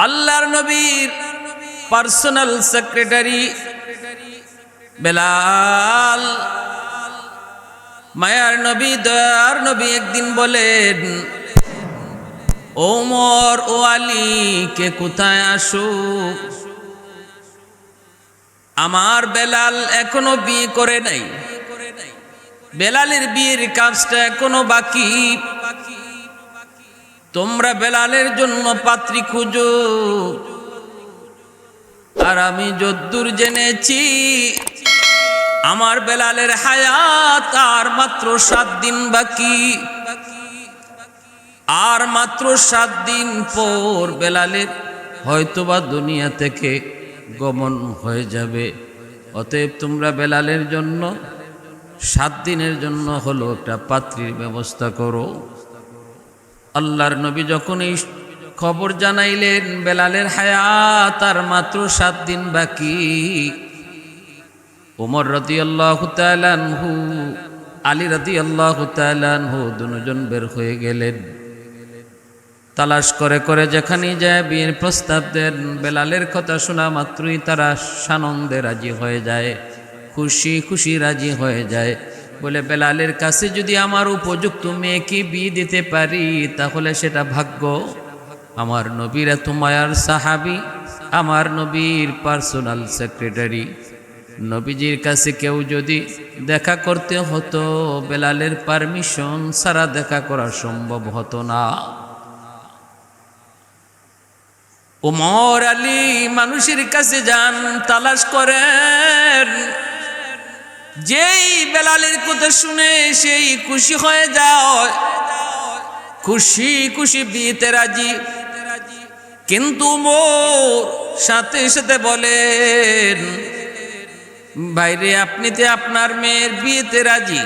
আল্লাহর নবীর personal secretary Belal, মায়ার নবী দয়ার নবী একদিন বলেন, ওমর ও আলী কে কোথায় আসুক, আমার বেলাল এখনো বিয়ে করে নাই, বেলালের বিয়ের কাজটা এখনো বাকি, তোমরা বেলালের জন্য পাত্রী খুঁজো। আর আমি যদ্দূর জেনেছি আমার বেলালের হায়াত আর মাত্র 7 দিন বাকি, আর মাত্র 7 দিন পর বেলালের হয়তোবা দুনিয়া থেকে গমন হয়ে যাবে। অতএব তোমরা বেলালের জন্য 7 দিনের জন্য হলো একটা পাত্রীর ব্যবস্থা করো। আল্লাহর নবী যখন এই খবর জানাইলেন বেলালের হায়াত আর মাত্র 7 দিন বাকি, ওমর রাদিয়াল্লাহু তাআলা আনহু, আলী রাদিয়াল্লাহু তাআলা আনহু দুজন বের হয়ে গেলেন। তালাশ করে করে যেখানে যায় বিয়ের প্রস্তাব দেন। বেলালের কথা শোনা মাত্রই তারা সানন্দে রাজি হয়ে যায়, খুশি খুশি রাজি হয়ে যায়। বলে বেলালের কাছে যদি আমার উপযুক্ত মেয়েকে বিয়ে দিতে পারি তাহলে সেটা ভাগ্য। আমার নবীর এত মায়ার সাহাবী, আমার নবীর পার্সোনাল সেক্রেটারি, নবীজির কাছে কেউ যদি দেখা করতে হতো বেলালের পারমিশন ছাড়া দেখা করা সম্ভব হতো না। ওমর আলী মানুষের কাছে যান, তালাশ করেন, যেই বেলালের কথা শুনে সেই খুশি হয়ে যায়, খুশি খুশি বিয়েতে রাজি। কিন্তু ওমর সাথে সাথে বলেন, ভাইরে আপনি তো আপনার মেয়ের বিয়েতে রাজি,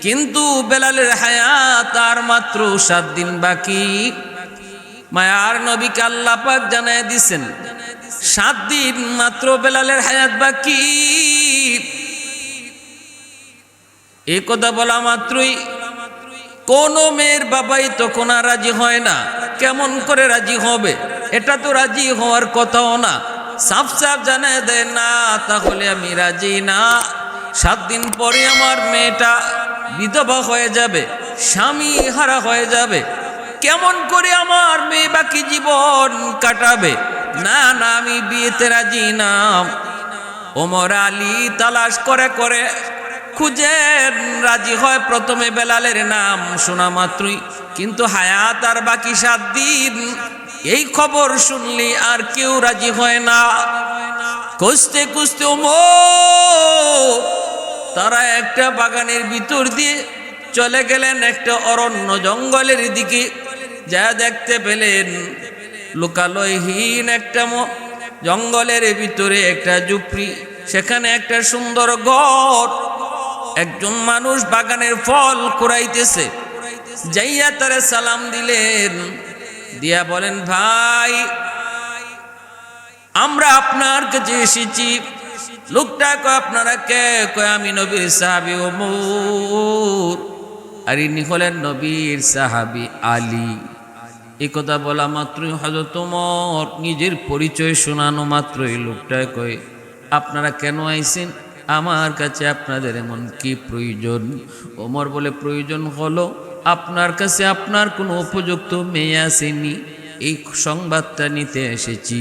কিন্তু বেলালের হায়াত আর মাত্র 7 দিন বাকি। মায়ার নবীকে আল্লাহ পাক জানায় দিছেন 7 দিন মাত্র বেলালের হায়াত বাকি। এই কথা বলা মাত্রই কোন মেয়ের বাবাই তখন আর রাজি হয় না। কেমন করে রাজি হবে? এটা তো রাজি হওয়ার কথাও না। সাফ সাফ জানায় দেয়, না তাহলে আমি রাজি না। 7 দিন পরে আমার মেয়েটা বিধবা হয়ে যাবে, স্বামী হারা হয়ে যাবে। কেমন করে আমার মেয়ে বাকি জীবন কাটাবে? না না, আমি বিয়েতে রাজি না। ওমর আলী তালাশ করে করে খুঁজেন, রাজি হয় প্রথমে বেলালের নাম শোনা মাত্রই, কিন্তু হায়াত আর বাকি 7 দিন। এই খবর শুনলি আর কেউ রাজি হয় না। খুঁজতে খুঁজতে তারা একটা বাগানের ভিতর দিয়ে চলে গেলেন একটা অরণ্য জঙ্গলের দিকে। যা দেখতে পেলেন লোকালয়হীন একটা জঙ্গলের ভিতরে একটা ঝুপড়ি, সেখানে একটা সুন্দর ঘর। একজন মানুষ বাগানের ফল কুড়াইতেছে। যাইয়া তারে সালাম দিলেন, দিয়া বলেন, ভাই আমরা আপনার কাছে এসেছি। লোকটা কয়, আপনারা কে? কয়, আমি নবীর সাহাবী ওমর। আর ইনি হলেন নবীর সাহাবী আলী। এই কথা বলা মাত্রই হযরত ওমর নিজের পরিচয় শোনানো মাত্রই লোকটা কয়, আপনারা কেন আইছেন আমার কাছে? আপনাদের এমন কি প্রয়োজন? ওমর বলে, প্রয়োজন হলো আপনার কাছে আপনার কোনো উপযুক্ত মেয়ে আসেনি, এই সংবাদটা নিতে এসেছি।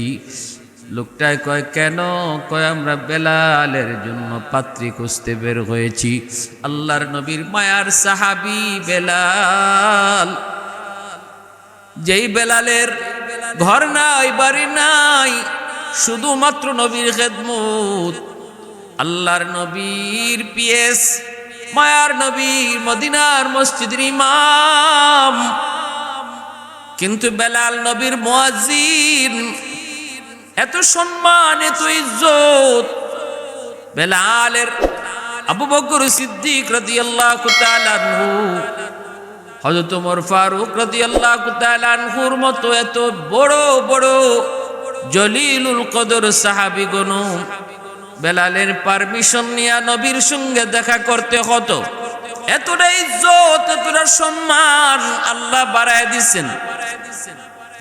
লোকটায় কয়, কেন? কয়, আমরা বেলালের জন্য পাত্রী খুঁজতে বের হয়েছি। আল্লাহর নবীর মায়ার সাহাবী বেলাল, যেই বেলালের ঘর নাই, বাড়ি নাই, শুধুমাত্র নবীর খেদমত। আল্লাহর নবীর পিএস, মায়ার নবীর মদিনার মসজিদের ইমাম, কিন্তু বেলাল নবীর মুয়াজ্জিন। এত সম্মান, এত ইজ্জত বেলালের। আবু বকর সিদ্দিক রাদিয়াল্লাহু তাআলা আনহু, হযরত ওমর ফারুক রাদিয়াল্লাহু তাআলা আনহুর মতো এত বড় বড় জলিলুল কদর সাহাবীগণ বেলালের পারমিশন নিয়ে নবীর সঙ্গে দেখা করতে হতো। এতটা ইজ্জত, এতটা সম্মান আল্লাহ বাড়ায় দিচ্ছেন।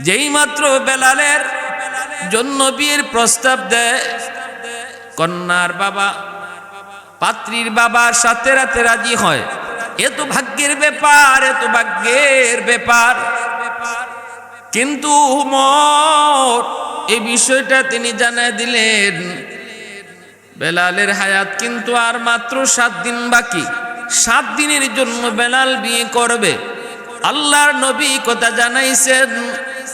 যেই মাত্র বেলালের জন্য বিয়ের প্রস্তাব দেয়, কন্যার বাবা পাত্রীর বাবার সাথে রাতে রাজি হয়। এত ভাগ্যের ব্যাপার, এত ভাগ্যের ব্যাপার। কিন্তু উমর এই বিষয়টা তিনি জানায় দিলেন, বেলালের হায়াত কিন্তু আর মাত্র 7 দিন বাকি। 7 দিনের জন্য বেলাল বিয়ে করবে। আল্লাহর নবী কথা জানাইছেন,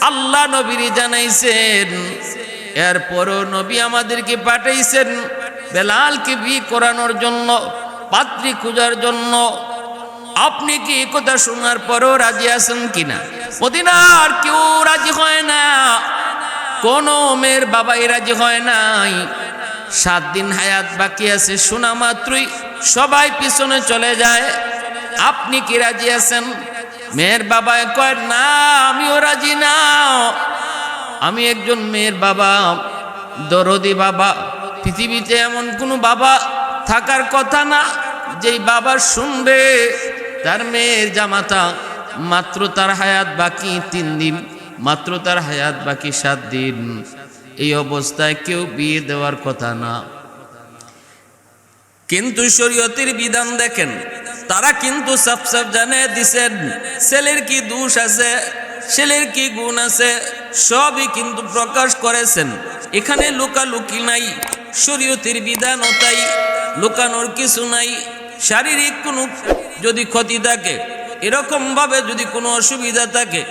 আল্লাহ নবীরই জানাইছেন। এরপরও নবী আমাদেরকে পাঠাইছেন বেলালকে বিয়ে করানোর জন্য, পাত্রী খোঁজার জন্য। আপনি কি এই কথা শোনার পরও রাজি আছেন কিনা? মদিনার কেউ রাজি হয় না, কোন মেয়ের বাবাই রাজি হয় নাই। 7 দিন হায়াত বাকি আছে শোনা মাত্রই সবাই পিছনে চলে যায়। আপনি কি রাজি আছেন? মেয়ের বাবা কয় না, আমিও রাজি না। আমি একজন মেয়ের বাবা, দরদি বাবা। পৃথিবীতে এমন কোনো বাবা থাকার কথা না যেই বাবা শুনবে তার মেয়ের জামাতা মাত্র তার হায়াত বাকি 3 দিন, মাত্র তার হায়াত বাকি 7 দিন। এই অবস্থায় কেউ বিয়ে দেওয়ার কথা না। কিন্তু শরীয়তের বিধান দেখেন, তারা কিন্তু সাফ সাফ জানিয়ে দিছেন ছেলের কি দোষ আছে, ছেলের কি গুণ আছে, সবই কিন্তু প্রকাশ করেছেন। এখানে লুকালুকি নাই, শরীয়তের বিধানও তাই, লুকানোর কিছু নাই। শারীরিক কোনো যদি ক্ষতি থাকে, এরকম ভাবে যদি কোনো অসুবিধা থাকে,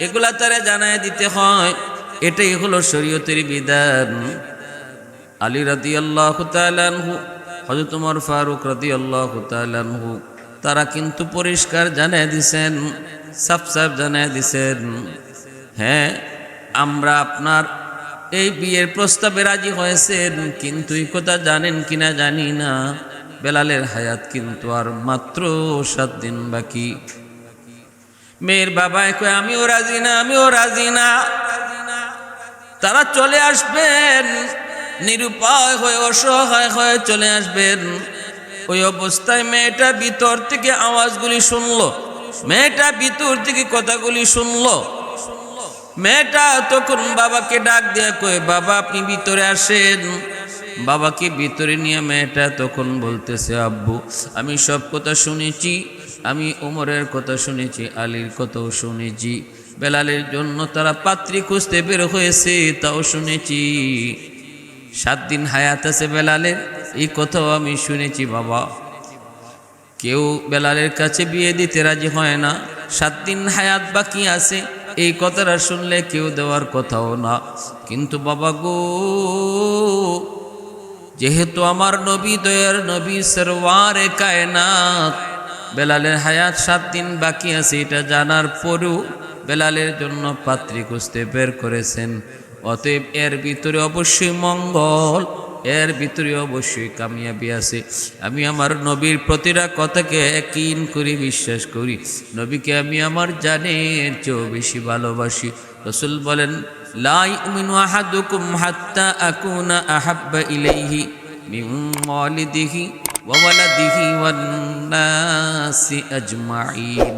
এগুলা তারা জানায় দিতে হয়। এটাই হলো শরীয়তের বিধান। আলী রাদিয়াল্লাহু তাআলা আনহু, হযরত ওমর ফারুক রাদিয়াল্লাহু তাআলা আনহু, তারা কিন্তু পরিষ্কার জানিয়ে দিয়েছেন, সাফ সাফ জানিয়ে দিয়েছেন, হ্যাঁ আমরা আপনার এই বিয়ের প্রস্তাবে রাজি হয়েছেন, কিন্তু এই কথা জানেন কিনা জানি না, বেলালের হায়াত কিন্তু আর মাত্র 7 দিন বাকি। মেয়ের বাবা কয় আমিও রাজি না, আমিও রাজি না। তারা চলে আসবেন, নিরুপায় হয়ে অসহায় হয়ে চলে আসবেন। ওই অবস্থায় মেয়েটা ভিতর থেকে আওয়াজগুলি শুনলো, মেয়েটা ভিতর থেকে কথাগুলি শুনলো। মেয়েটা তখন বাবাকে ডাক দেয়া কয় বাবা আপনি ভিতরে আসেন। বাবাকে ভিতরে নিয়ে মেয়েটা তখন বলতেছে আব্বু আমি সব কথা শুনেছি, আমি ওমরের কথা শুনেছি, আলীর কথাও শুনেছি, বেলালের জন্য তারা পাত্রী খুঁজতে বের হয়েছে তাও শুনেছি, 7 দিন হায়াত আছে বেলালের এই কথাও আমি শুনেছি বাবা। কেউ বেলালের কাছে বিয়ে দিতে রাজি হয় না, 7 দিন হায়াত বাকি আছে এই কথাটা শুনলে কেউ দেওয়ার কথাও না। কিন্তু বাবা গো, যেহেতু আমার নবী দয়ার নবী সরওয়ারে কায়নাত বেলালের হায়াত 7 দিন বাকি আছে এটা জানার পরেও বেলালের জন্য পাত্রী খুঁজতে বের করেছেন, অতএব এর ভিতরে অবশ্যই মঙ্গল, এর ভিতরে অবশ্যই কামিয়াবি আছে। আমি আমার নবীর প্রতিটা কথাকে ইয়াকিন করি, বিশ্বাস করি। নবীকে আমি আমার জানের চেয়েও বেশি ভালোবাসি। রাসূল বলেন লা ইউমিনু আহাদুকুম হাত্তা আকুনা আহাব্বা ইলাইহি মিন ওয়ালিদিহি ওয়া ওয়ালাদিহি ওয়ান নাসি আজমাইন।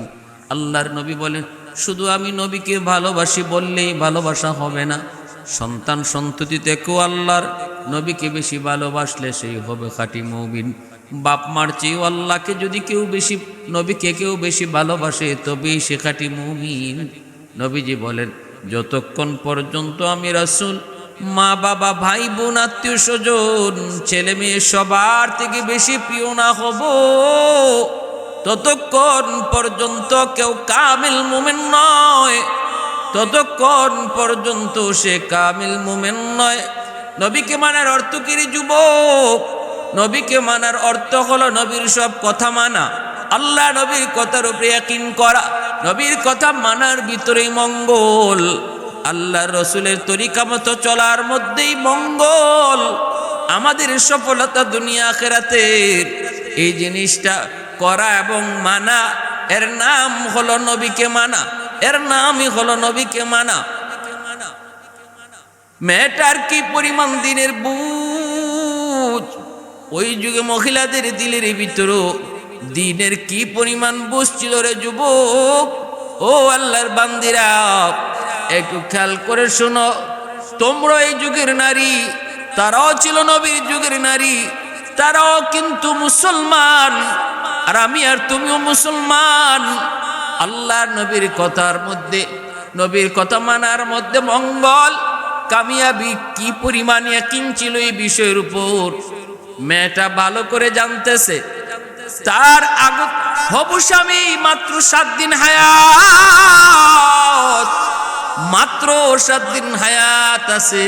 আল্লাহর নবী বলেন শুধু আমি নবীকে ভালোবাসি বললেই ভালোবাসা হবে না, সন্তান সন্ততি থেকেও আল্লাহর নবীকে বেশি ভালোবাসলে সেই হবে খাঁটি মুমিন। বাপ মার চেয়েও আল্লাহকে যদি কেউ বেশি, নবীকে কেউ বেশি ভালোবাসে তবেই সে খাঁটি মুমিন। নবীজি বলেন যতক্ষণ পর্যন্ত আমি রাসূল মা বাবা ভাই বোন আত্মীয় স্বজন ছেলে মেয়ে সবার থেকে বেশি প্রিয় না হব, ততক্ষণ পর্যন্ত কেউ কামিল মুমিন নয়, ততক্ষণ পর্যন্ত সে কামিল মুমিন নয়। নবীকে মানার অর্থ কি রে যুবক? নবীকে মানার অর্থ হলো নবীর সব কথা মানা, আল্লাহ নবীর কথার উপরে ইয়াকিন করা, নবীর কথা মানার ভিতরেই মঙ্গল, আল্লাহ রসুলের তরিকা মতো চলার মধ্যেই মঙ্গল, আমাদের সফলতা দুনিয়া আখিরাতের। এই জিনিসটা করা এবং মানা, এর নাম হলো নবীকে মানা, এর নামই হলো নবীকে মানা। মেয়েটার কি পরিমাণ দিনের বুঝ, ওই যুগে মহিলাদের দিলের ভিতরও দিনের কি পরিমাণ বুঝ ছিল রে যুবক। ও আল্লাহর বান্দিরা একটু খেয়াল করে শোনো, তোমরা এই যুগের নারী, তারাও ছিল নবীর যুগের নারী, তারাও কিন্তু মুসলমান, আর আমি আর তুমিও মুসলমান। আল্লাহর নবীর কথার মধ্যে, নবীর কথা মানার মধ্যে মঙ্গল কামিয়াবি কি পরিমাণ ইয়াকিন ছিল এই বিষয়ের উপর মেয়েটা ভালো করে জানতেছে। তার আগে হবু স্বামী মাত্র 7 দিন হায়াত, মাত্র 7 দিন হায়াত আছে।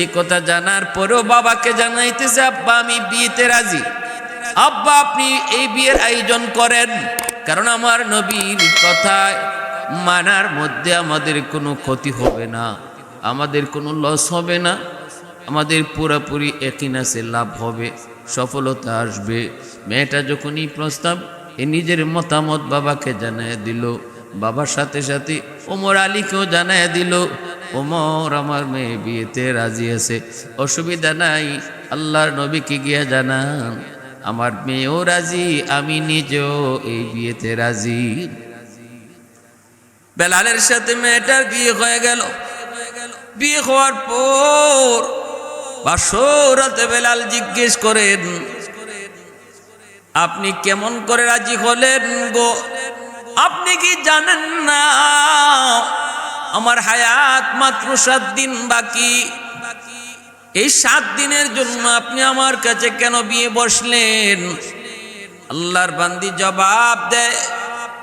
এই কথা জানার পরেও বাবাকে জানাইতেছে, আব্বা আমি বিয়েতে রাজি, আব্বা আপনি এই বিয়ের আয়োজন করেন, কারণ আমার নবীর কথা মানার মধ্যে আমাদের কোনো ক্ষতি হবে না, আমাদের কোনো লস হবে না, আমাদের পুরোপুরি ইয়াকিন আছে লাভ হবে, সফলতা আসবে। মেয়েটা যখনই প্রস্তাব নিজের মতামত বাবাকে জানায় দিল, বাবার সাথে সাথে ওমর আলীকেও জানায় দিল, ওমর আমার মেয়ে বিয়েতে রাজি আছে, অসুবিধা নাই, আল্লাহর নবীকে গিয়া জানান আমার মেয়েও রাজি, আমি নিজেও এই বিয়েতে রাজি। বেলালের সাথে মেয়েটার বিয়ে হয়ে গেল। বিয়ে হওয়ার পর বাসরাতে বেলাল জিজ্ঞেস করেন, আপনি কেমন করে রাজি হলেন গো? আপনি কি জানেন না আমার হায়াত মাত্র 7 দিন বাকি? এই 7 দিনের জন্য আপনি আমার কাছে কেন বিয়ে বসলেন? আল্লাহর বান্দি জবাব দেয়,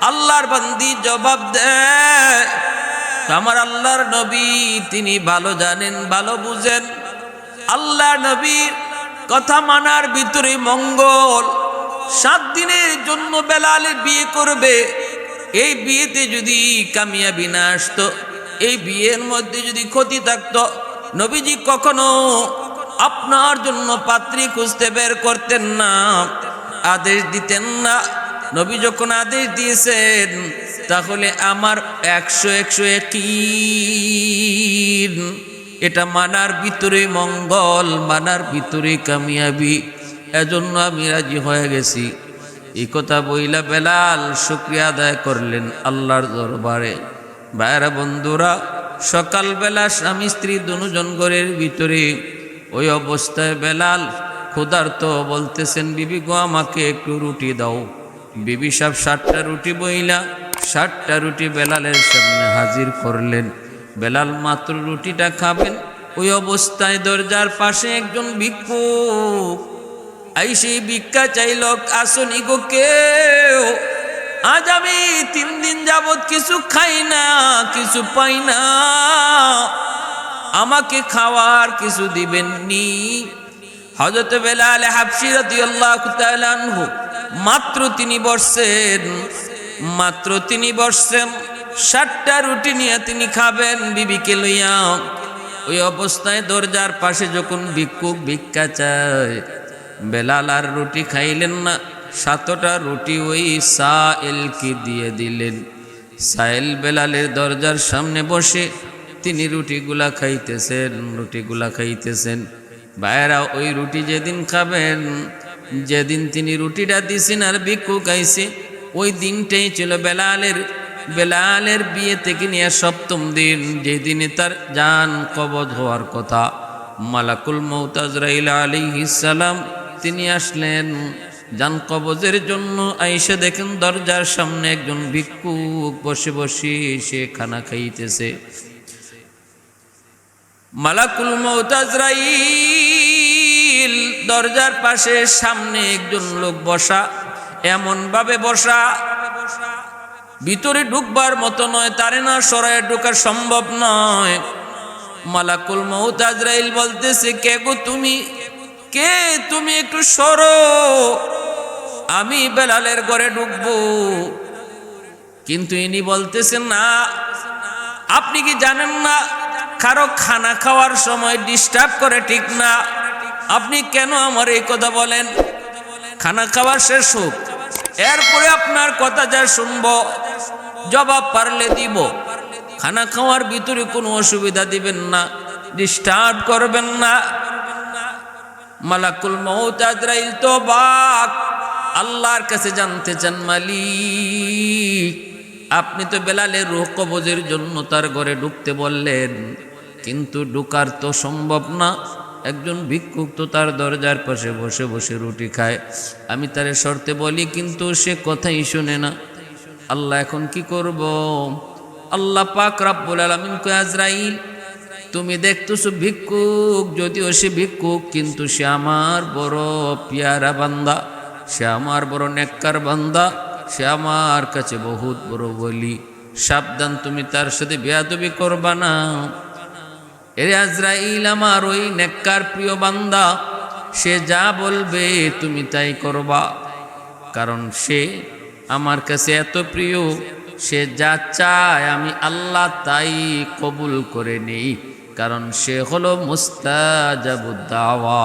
আল্লাহর বান্দি জবাব দেয়, আমার আল্লাহর নবী তিনি ভালো জানেন, ভালো বুঝেন, আল্লাহ নবীর কথা মানার ভিতরে মঙ্গল। 7 দিনের জন্য বেলালে বিয়ে করবে, এই বিয়েতে যদি কামিয়াবি না আসতো, এই বিয়ের মধ্যে যদি ক্ষতি থাকতো, নবীজি কখনো আপনার জন্য পাত্রী খুঁজতে বের করতেন না, আদেশ দিতেন না। নবী যখন আদেশ দিয়েছেন, তাহলে আমার 100 ইয়াকিন, এটা মানার ভিতরে মঙ্গল, মানার ভিতরে কামিয়াবি, এজন্য আমি রাজি হয়ে গেছি। এই কথা বইলা বেলাল শুকরিয়া আদায় করলেন আল্লাহর দরবারে। ভাইরা বন্ধুরা, সকালবেলা স্বামী স্ত্রী দুজন ঘরের ভিতরে, ওই অবস্থায় বেলাল ক্ষুধার্ত, বলতেছেন বিবি গো আমাকে একটু রুটি দাও। বিবি সাহেব 7টা রুটি বইলা 7টা রুটি বেলালের সামনে হাজির করলেন। বেলাল মাত্র রুটিটা খাবেন, ওই অবস্থায় দরজার পাশে একজন ভিক্ষুক আইসে ভিক্ষা চাইল, আসনি গো কেউ, আজ আমি 3 দিন যাবত কিছু খাই না, কিছু পাই না, আমাকে খাওয়ার কিছু দিবেননি? হযরত বেলাল হাবশী রাদিয়াল্লাহু তাআলা আনহু মাত্র তিনি বসছেন, মাত্র তিনি বসছেন, 7টা রুটি নিয়ে তিনি খাবেন বিবিকে লইয়া। ওই অবস্থায় দরজার পাশে যখন ভিক্ষুক ভিক্ষা চায়, বেলাল আর রুটি খাইলেন না, 7টা রুটি ওই সাইলকে দিয়ে দিলেন। সাইল বেলালের দরজার সামনে বসে তিনি রুটিগুলা খাইতেছেন, রুটিগুলা খাইতেছেন। ভাইয়েরা, ওই রুটি যেদিন খাবেন, যেদিন তিনি রুটিটা দিছেন আর ভিক্ষুক আইছে, ওই দিনটাই ছিল বেলালের বিয়ে থেকে নিয়ে 7ম দিন, যেদিনে তার জান কবজ হওয়ার কথা। মালাকুল মউত আজরাইল আলাইহিস সালাম তিনি আসলেন জান কবজের জন্য। আইসা দেখেন দরজার সামনে একজন ভিক্ষুক বসে বসে সে খানা খাইতেছে। মালাকুল মউত আজরাইল দরজার পাশে সামনে একজন লোক বসা, এমন ভাবে বসা ভিতরে ঢুকবার মতো নয়, তারে না সরায় ঢোকা সম্ভব নয়। মালাকুল মউত আজরাইল বলতেছে, কে গো তুমি, কে তুমি, একটু সরো, আমি বেলালের ঘরে ঢুকবো। কিন্তু ইনি বলতেছেন না, আপনি কি জানেন না কারো খানা খাওয়ার সময় ডিস্টার্ব করে ঠিক না, আপনি কেন আমার এই কথা বলেন? খানা খাওয়া শেষ হোক, এরপরে আপনার কথা যা শুনবো জবাব পারলে দিব, খানা খাওয়ার ভিতরে কোনো অসুবিধা দিবেন না, ডিস্টার্ব করবেন না। মালাকুল মউত আজরাইল তো বাক আল্লাহর কাছে জানতে চান, মালিক আপনি তো বেলালের রূহ কবজের জন্য তার ঘরে ঢুকতে বললেন, কিন্তু ঢোকার তো সম্ভব না। একজন ভিক্ষুক তো তার দরজার পাশে বসে বসে রুটি খায়। আমি তারে শর্তে বলি, কিন্তু সে কথাই শুনে না। আল্লাহ এখন কি করব? আল্লাহ পাক রব্বুল আলামিন কয়, আজরাইল তুমি দেখতেছো ভিক্ষুক, যদিও সে ভিক্ষুক কিন্তু সে আমার বড় পিয়ারা বান্দা, সে আমার বড় নেককার বান্দা, সে আমার কাছে বহুত বড় বলি। সাবধান, তুমি তার সাথে বেয়াদবি করবা না। এরে আজরাইল, আমার ওই নেককার প্রিয় বান্দা, সে যা বলবে তুমি তাই করবা, কারণ সে আমার কাছে এত প্রিয়, সে যা চায় আমি আল্লাহ তাই কবুল করে নেই, কারণ সে হলো মুস্তাজাবুদ দাওয়া।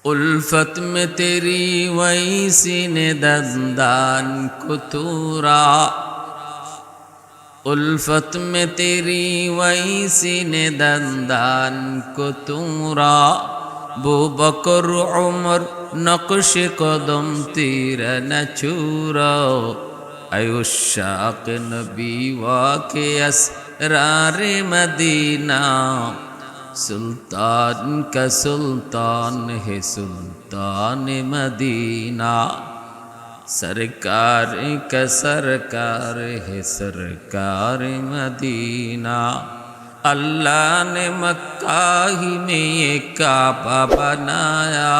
उल्फत में तेरी वैसी ने दंदान को तूरा, उल्फत में तेरी वैसी ने दंदान को तूरा, बू बकर उमर नक्श कदम तेरा न छूरा, अयुशाक नबी वाके असरार मदीना, सुल्तान का सुल्तान है सुल्तान मदीना, सरकार का सरकार है सरकार मदीना। अल्लाह ने मक्का ही में ये काबा बनाया,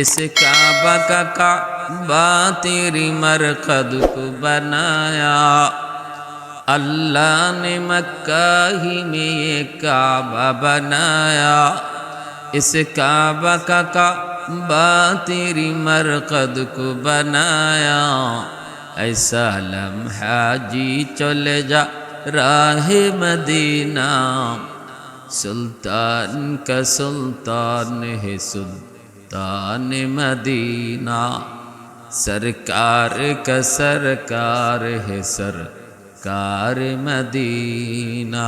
इस काबा का काबा तेरी मरकद को बनाया। अल्लाह ने मक्का ही में ये काबा बनाया, इस काबा का काबा तेरी मरकद को बनाया। ऐसा लम्हा जी चले जा राह मदीना, सुल्तान का सुल्तान है सुल्तान मदीना, सरकार का सरकार है सरकार मदीना,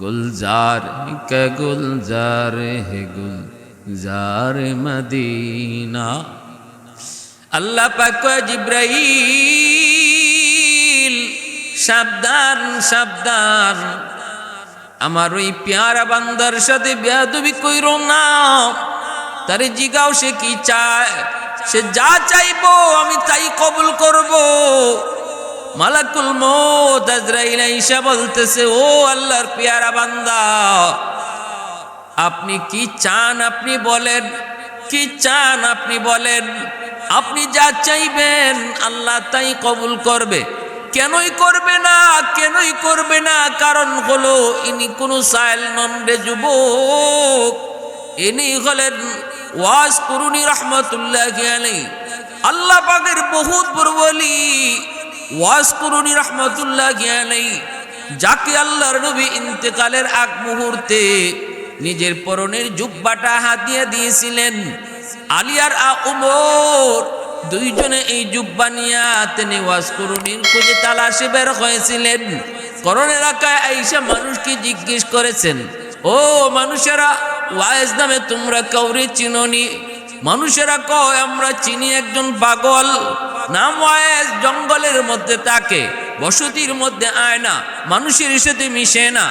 गुलजार का गुलजार है गुलजार मदीना। अल्लाह पाक को जिब्राइल সাবধান সাবধান, আমার ওই পেয়ারা বান্দার সাথে বেয়াদবি কইরো না। তারে জিগাও সে কি চায়, সে যা চাইবো আমি তাই কবুল করব। মালাকুল মউত আজরাইল আইসা বলতেছে, ও আল্লাহর পেয়ারা বান্দা, আপনি কি চান আপনি বলেন, কি চান আপনি বলেন। আপনি যা চাইবেন আল্লাহ তাই কবুল করবে। কেনই করবে না, কেনই করবে না? কারণ হলো ইনি কোনো সাইল নন রে যুবক, ইনি হলেন ওয়াজ কুরুনি রহমতুল্লাহি আলাইহি, আল্লাহ পাকের বহুত বড় ওলি ওয়াজ কুরুনি রহমতুল্লাহি আলাইহি, যাকে আল্লাহর নবী ইন্তেকালের আগ মুহূর্তে নিজের পরনের জুব্বাটা হাতিয়ে দিয়েছিলেন। আলী আর উমর দুইজনে এই জুব্বা নিয়া তিনি ওয়াজ কুরুনির খুঁজে তালাশে বের হয়েছিলেন। করোনা এলাকায় আইসা মানুষকে জিজ্ঞেস করেছেন, ও মানুষেরা, ওয়াইজ নামে তোমরা কাউরে চিনোনি? মানুষেরা কয়, আমরা চিনি একজন পাগল, নাম ওয়াইজ, জঙ্গলের মধ্যে থাকে, বসতির মধ্যে আয় না, মানুষের সাথে মিশে না,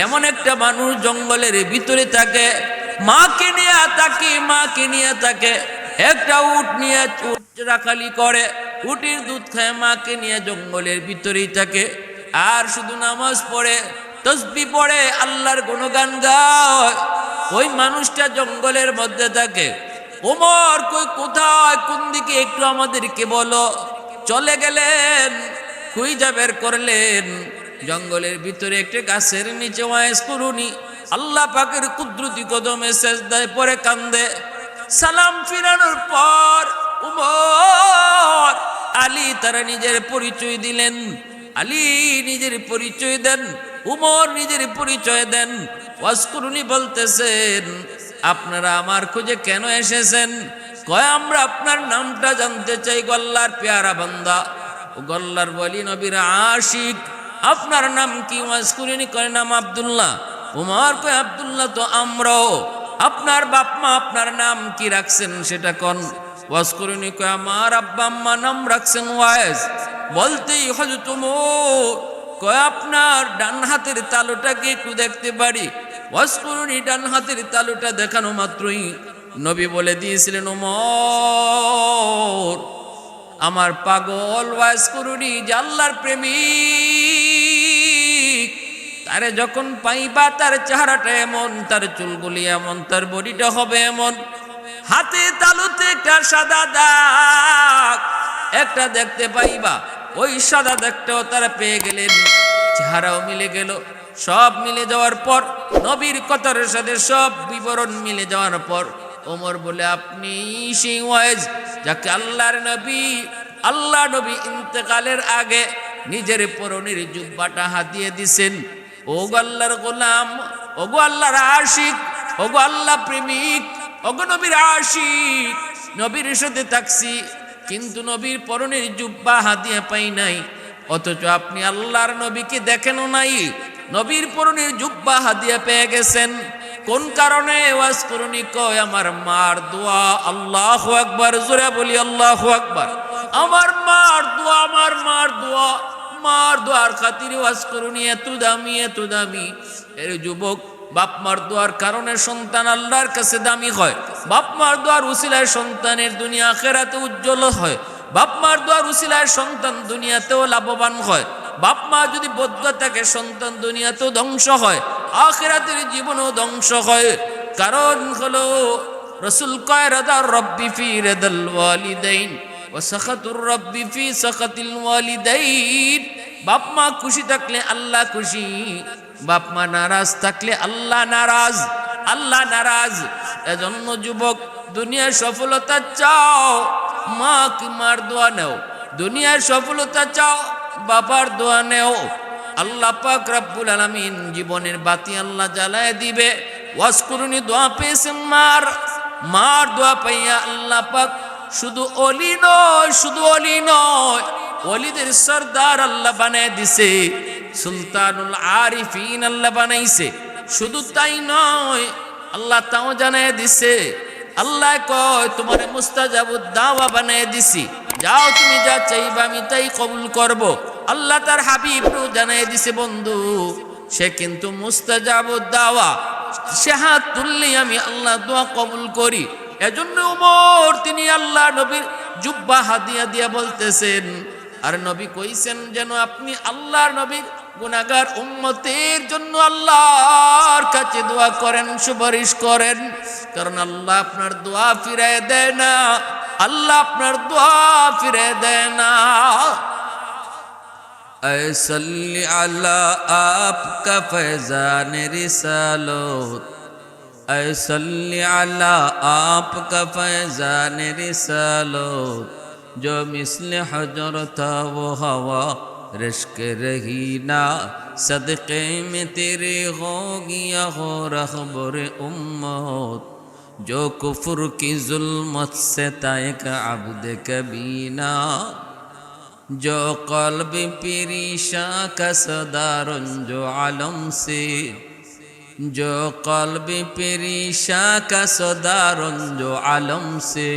এমন একটা মানুষ জঙ্গলের ভিতরে থাকে, মাকে নিয়ে থাকে, মাকে নিয়ে থাকে, একটা উট নিয়ে রাখালি করে, উটের দুধ খায়, মাকে নিয়ে জঙ্গলের ভিতরেই থাকে, আর শুধু নামাজ পড়ে, তসবিহ পড়ে, আল্লাহর গুণগান গায়। ওই মানুষটা জঙ্গলের মধ্যে থাকে। ওমর কই কোথায়, কোন দিকে একটু আমাদেরকে বলো। চলে গেলেন, খুঁজা বের করলেন, জঙ্গলের ভিতরে একটা গাছের নিচে ওয়াইজ কুরুনি আল্লাহ পাকের কুদরতি কদমে সেজদায় পড়ে কান্দে। সালাম ফিরানোর পর উমর আলী তারা নিজের পরিচয় দিলেন। আলী নিজের পরিচয় দেন, উমর নিজের পরিচয় দেন। ওয়াজ কুরুনি বলতেছেন, আপনারা আমার খোঁজে কেন এসেছেন? কয়, আমরা আপনার নামটা জানতে চাই, গল্লার পেয়ারা বান্দা, ও গল্লার বলি নবীর আশিক, আপনার নাম কি? ওয়াজ কুরুনি কয়, নাম আব্দুল্লাহ। উমর কয়, আব্দুল্লাহ তো আমরাও, আপনার বাপ মা আপনার নাম কি রাখছেন সেটা কোন? ওয়াজকুরুনি কয় আমার আব্বা আম্মা নাম রাখছেন ওয়াইজ। বলতেই হযরত ওমর কয় আপনার ডান হাতের তালুটাকে একটু দেখতে পারি? ওয়াজকুরুনি ডান হাতের তালুটা দেখানো মাত্রই নবী বলে দিয়েছিলেন, ওমর আমার পাগল ওয়াজকুরুনি যে আল্লাহর প্রেমিক, তারে যখন পাইবা তার চেহারাটা এমন, তার চুলগুলি এমন, তার বডিটা হবে এমন, হাতে তালুতে একটা সাদা দাগ একটা দেখতে পাইবা। ওই সাদা দাগটাও তারা পেয়ে গেলেন, চেহারাও মিলে গেল। সব মিলে যাওয়ার পর নবীর কথার সাথে সব বিবরণ মিলে যাওয়ার পর ওমর বলে, আপনি সেই ওয়াইজ যাকে আল্লাহ নবী ইন্তেকালের আগে নিজের পরনের জুব্বাটা হাতিয়ে দিছেন। ওগো আল্লাহর গোলাম, ওগো আল্লাহর আশিক, ওগো আল্লাহ প্রেমিক, ওগো নবীর আশিক, নবীর সাথে থাকছি কিন্তু নবীর পরনের জুব্বা হাতিয়ে পাই নাই, অথচ আপনি আল্লাহর নবীকে দেখেনও নাই, নবীর পরনের জুব্বা হাতিয়ে পেয়ে গেছেন। কোন কারণে? ওয়াজকুরুনি কয় আমার মার দোয়া। আল্লাহু আকবার, জোরে বলি আল্লাহু আকবার। আমার মার দোয়া, আমার মার দোয়া, মার দোয়ার খাতিরে ওয়াজকুরুনি এত দামি, এত দামি। এর যুবক, বাপ মার দোয়ার কারণে সন্তান আল্লাহর কাছে দামি হয়। বাপ মার দোয়ার উসিলায় সন্তানের দুনিয়া আখিরাতে উজ্জ্বল হয়। বাপ মার দোয়ার উসিলায় সন্তান দুনিয়াতেও লাভবান হয়। বাপ মা যদি বদ্ধ থাকে সন্তান দুনিয়াতেও ধ্বংস হয়, আখিরাতের জীবনও ধ্বংস হয়। কারণ হলো রাসূল কয় রাদার রব্বি ফি রাদাল ওয়ালিদাইন ওয়া সাখাতুর রব্বি ফি সাখাতিল ওয়ালিদাইন। বাপ মা খুশি থাকলে আল্লাহ খুশি, বাপ মা নারাজ থাকলে আল্লাহ নারাজ, আল্লাহ নারাজ। এজন্য যুবক, দুনিয়ার সফলতা চাও, মা কি মার দোয়া নেও। দুনিয়ার সফলতা চাও, বাবার দোয়া নেও। আল্লাহ পাক রব্বুল আলামিন জীবনের বাতি আল্লাহ জ্বালায় দিবে। ওয়াজকুরুনি দোয়া পেয়েছেন মার দোয়া পাইয়া আল্লাহ পাক শুধু অলি নয়, শুধু অলি নয়, ওলিদের সরদার আল্লাহ বানায় দিছে, সুলতানুল আরিফিন আল্লাহ বানাইছে। শুধু তাই নয়, আল্লাহ তাও জানায় দিছে, আল্লাহ কয় তোমারে মুস্তাজাবুদ দাওয়া বানায় দিছি, যাও তুমি যা চাইবা আমি তাই কবুল করব। আল্লাহ তার হাবিব জানায় দিছে বন্ধু, সে কিন্তু মুস্তাজাবুদ দাওয়া, সে হাত তুললে আমি আল্লাহ দোয়া কবুল করি। এজন্য ওমর তিনি আল্লাহ নবীর জুব্বা হাদিয়া দিয়া বলতেছেন, আর নবী কইছেন যেন আপনি আল্লাহর নবীর গুনাহগার উম্মতের জন্য আল্লাহর কাছে দোয়া করেন, সুপারিশ করেন। কারণ আল্লাহ আপনার দোয়া ফিরায় দেয় না, আল্লাহ আপনার দোয়া ফিরে দেয় না। ऐ सल्ली अला आपका फैज़ान रिसालत, ऐ सल्ली अला आपका फैज़ान रिसालत, जो मिस्ल हजर था वो हवा रिश्क रही ना, सदक़े में तेरे हो गया हो रहबर उम्मत, जो कुफ्र की जुल्मत से तायक अब्द कबीना, जो क़ल्ब परीशा का सदारन जो आलम से, जो क़ल्ब परीशा का सदारन जो आलम से,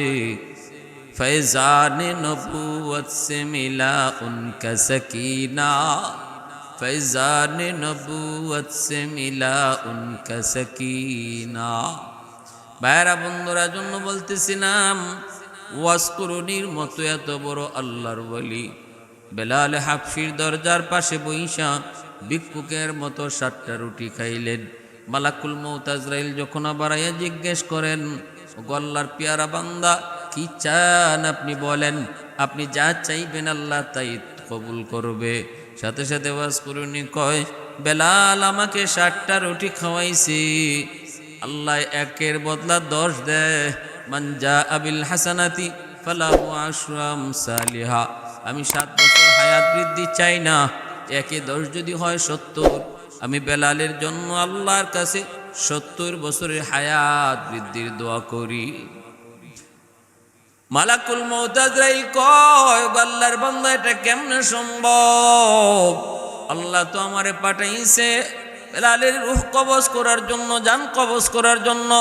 फैज़ान नबूवत से मिला उनका सकीना, फैज़ान नबूवत से मिला उनका सकीना। ভাইরা বন্ধুরা, জন্য বলতেছিলাম ওয়াজকুরুনির মতো এত বড় আল্লাহর ওলি বেলাল হাবশির দরজার পাশে বইসা ভিক্ষুকের মতো 7টা রুটি খাইলেন। মালাকুল মউত আজরাইল যখন আবার আয়া জিজ্ঞেস করেন, ওগো আল্লাহর পেয়ারা বান্দা কি চান আপনি বলেন, আপনি যা চাইবেন আল্লাহ তাই কবুল করবে। সাথে সাথে ওয়াজকুরুনি কয়, বেলাল আমাকে 7টা রুটি খাওয়াইছে, আল্লাহ একের বদলা 10 দেয়। মান জাআ বিল হাসানাতি ফালাহু আশরু আমসালিহা। আমি 7 বছর হায়াত বৃদ্ধি চাই না, একে 10 যদি হয় 70। আমি বেলালের জন্য আল্লাহর কাছে 70 বছরের হায়াত বৃদ্ধির দোয়া করি। মালাকুল মউত আজরাইল কয়, আল্লাহর বান্দা এটা কেমনে সম্ভব? আল্লাহ তো আমারে পাঠাইছে বেলালের রূহ কবজ করার জন্য, জান কবজ করার জন্য।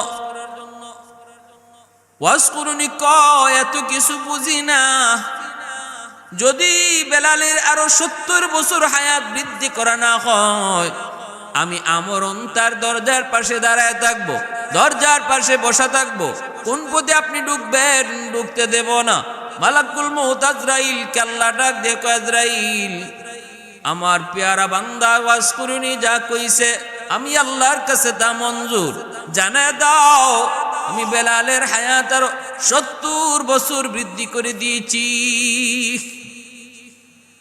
ওয়াজকুরুনি কয় এত কিছু বুঝি না, যদি বেলালের আরো 70 বছর হায়াত বৃদ্ধি করা না হয়, আমি আমরণ তার দরজার পাশে দাঁড়ায় থাকবো, দরজার পাশে বসা থাকবো। কোন পথে আপনি ঢুকবেন, ঢুকতে দেব না। মালাকুল মউত আজরাইল কে আল্লাহ ডাক দিয়ে কয়, আজরাইল আমার পেয়ারা বান্দা ওয়াজকুরুনি যা কইছে আমি আল্লাহর কাছে তা মঞ্জুর, জানায় দাও আমি বেলালের হায়াত আরো 70 বছর বৃদ্ধি করে দিয়েছি।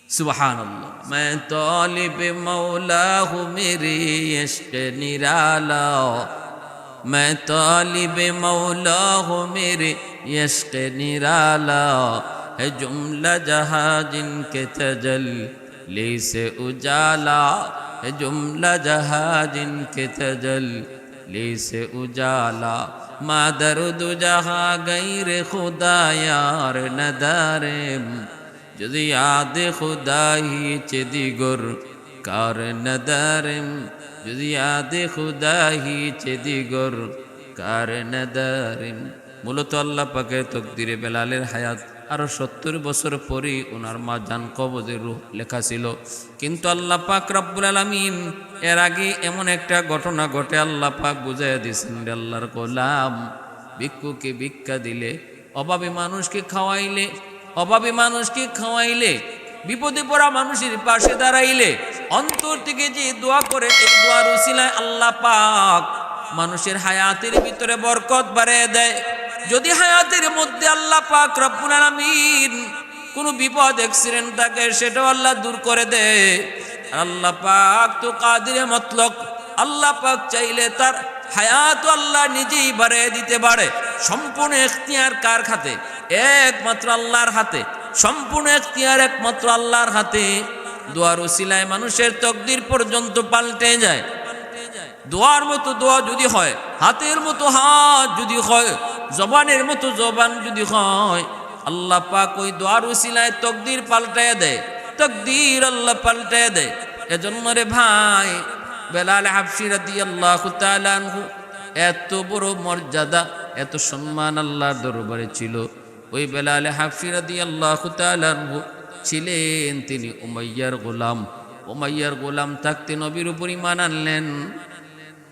সুবহানাল্লাহ। मैं तालिब मौला हूँ मेरे इश्क निराला, मैं तालिब मौला हूँ मेरे इश्क निराला, है जुमला जहाँ जिनके तजल्ली से उजाला, है जुमला जहाँ जिनके तजल्ली से उजाला, मा दर्द जहाँ गैर खुदा यार नदारेम, যদি याद खुदा ही दिगर कार नदारम, যদি याद खुदा ही दिगर कार नदारम। মূলত আল্লাহ পাকের তকদিরে বেলালের হায়াত আরো 70 বছর পরে ওনার মা জান কবজের রূহ লেখা ছিল। কিন্তু আল্লাহ পাক রব্বুল আলামিন এর আগে এমন একটা ঘটনা ঘটে আল্লাহ পাক বুঝাইয়া দিয়েছেন, আল্লাহর গোলাম ভিক্ষুকে ভিক্ষা দিলে, অভাবী মানুষকে খাওয়াইলে, অভাবী মানুষকে খাওয়াইলে, বিপদে পড়া মানুষের পাশে দাঁড়াইলে, অন্তর থেকে যে দোয়া করে এই দোয়ার উসিলায় আল্লাহ পাক মানুষের হায়াতের ভিতরে বরকত বাড়িয়ে দেয়। যদি হায়াতের মধ্যে আল্লাহ পাক রব্বুল আলামিন কোনো বিপদ অ্যাক্সিডেন্ট থাকে সেটাও আল্লাহ দূর করে দেয়। আল্লাহ পাক তো কাদিরে মতলক, আল্লাহ পাক চাইলে তার হায়াত আল্লাহ নিজেই বাড়িয়ে দিতে পারে। সম্পূর্ণ এখতিয়ার কার হাতে? একমাত্র আল্লাহর হাতে। সম্পূর্ণ এখতিয়ার একমাত্র আল্লাহর হাতে। দোয়ার উসিলায় মানুষের তকদির পর্যন্ত পাল্টে যায়। দোয়ার মতো দোয়া যদি হয়, হাতের মতো হাত যদি হয়, জবানের মতো জবান যদি হয়, আল্লাহ পাক ওই দোয়ার উসিলায় তকদির পাল্টায় দেয়, তকদির আল্লাহ পাল্টায় দেয়। এজন্য রে ভাই, বেলাল হাবশী রাদিয়াল্লাহু তাআলা আনহু এত বড় মর্যাদা, এত সম্মান আল্লাহর দরবারে ছিল। ওই বেলাল হাবশী রাদিয়াল্লাহু তাআলা আনহু ছিলেন তিনি উমাইয়ার গোলাম। উমাইয়ার গোলাম থাকতে নবীর উপর ঈমান আনলেন।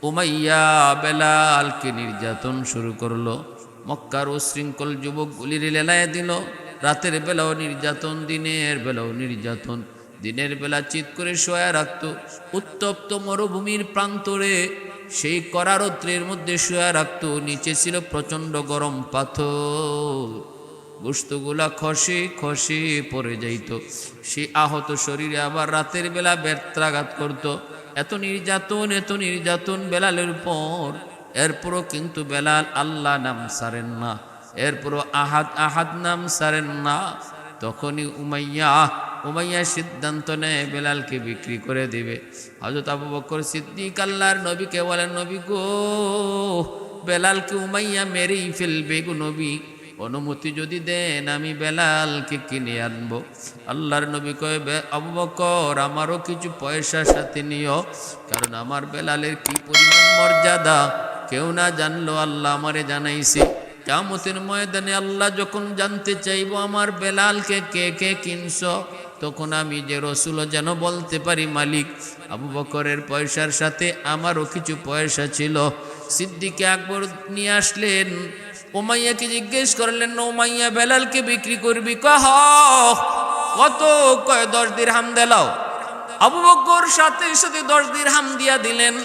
উমাইয়া বেলালকে নির্যাতন শুরু করলো। মক্কার উশৃঙ্খল যুবকগুলির লেলায় দিল। রাতের বেলাও নির্যাতন, দিনের বেলাও নির্যাতন। দিনের বেলা চিৎ করে শোয়া রাখত। উত্তপ্ত মরুভূমির প্রান্তরে সেই করারত্রের মধ্যে শোয়া রাখত। নিচে ছিল প্রচণ্ড গরম পাথর, গোশতগুলা খসে খসে পড়ে যাইত। সে আহত শরীরে আবার রাতের বেলা ব্যর্থাঘাত করত। এত নির্যাতন, এত নির্যাতন বেলালের উপর। এরপরও কিন্তু বেলাল আল্লাহ নাম ছাড়েন না, এরপরও আহাদ আহাদ নাম ছাড়েন না। তখনই উমাইয়া সিদ্ধান্ত নেয় বেলালকে বিক্রি করে দিবে। হযরত আবু বকর সিদ্দিক আল্লাহর নবীকে বলেন, নবী গো, বেলালকে উমাইয়া মেরেই ফেলবে গো নবী, অনুমতি যদি দেন আমি বেলালকে কিনে আনবো। আল্লাহর নবী কয়, আবু বকর আমারও কিছু পয়সা সাথে নিও, কারণ আমার বেলালের কি পরিমাণ মর্যাদা কেউ না জানলো, আল্লাহ আমারে জানাইছে। কিয়ামতের ময়দানে আল্লাহ যখন জানতে চাইবো আমার বেলালকে কে কে কিনছ, তখন আমি যে রসুল যেন বলতে পারি, মালিক আবু বকরের পয়সার সাথে আমারও কিছু পয়সা ছিল। সিদ্দিকে আকবর নিয়ে আসলেন। উমাইয়াকে জিজ্ঞেস করলেন, উমাইয়া বেলালকে বিক্রি করবি? কত? কয় 10 দিরহাম দিলাও। আবু বকর সাথে সাথে 10 দিরহাম দিয়া দিলেন।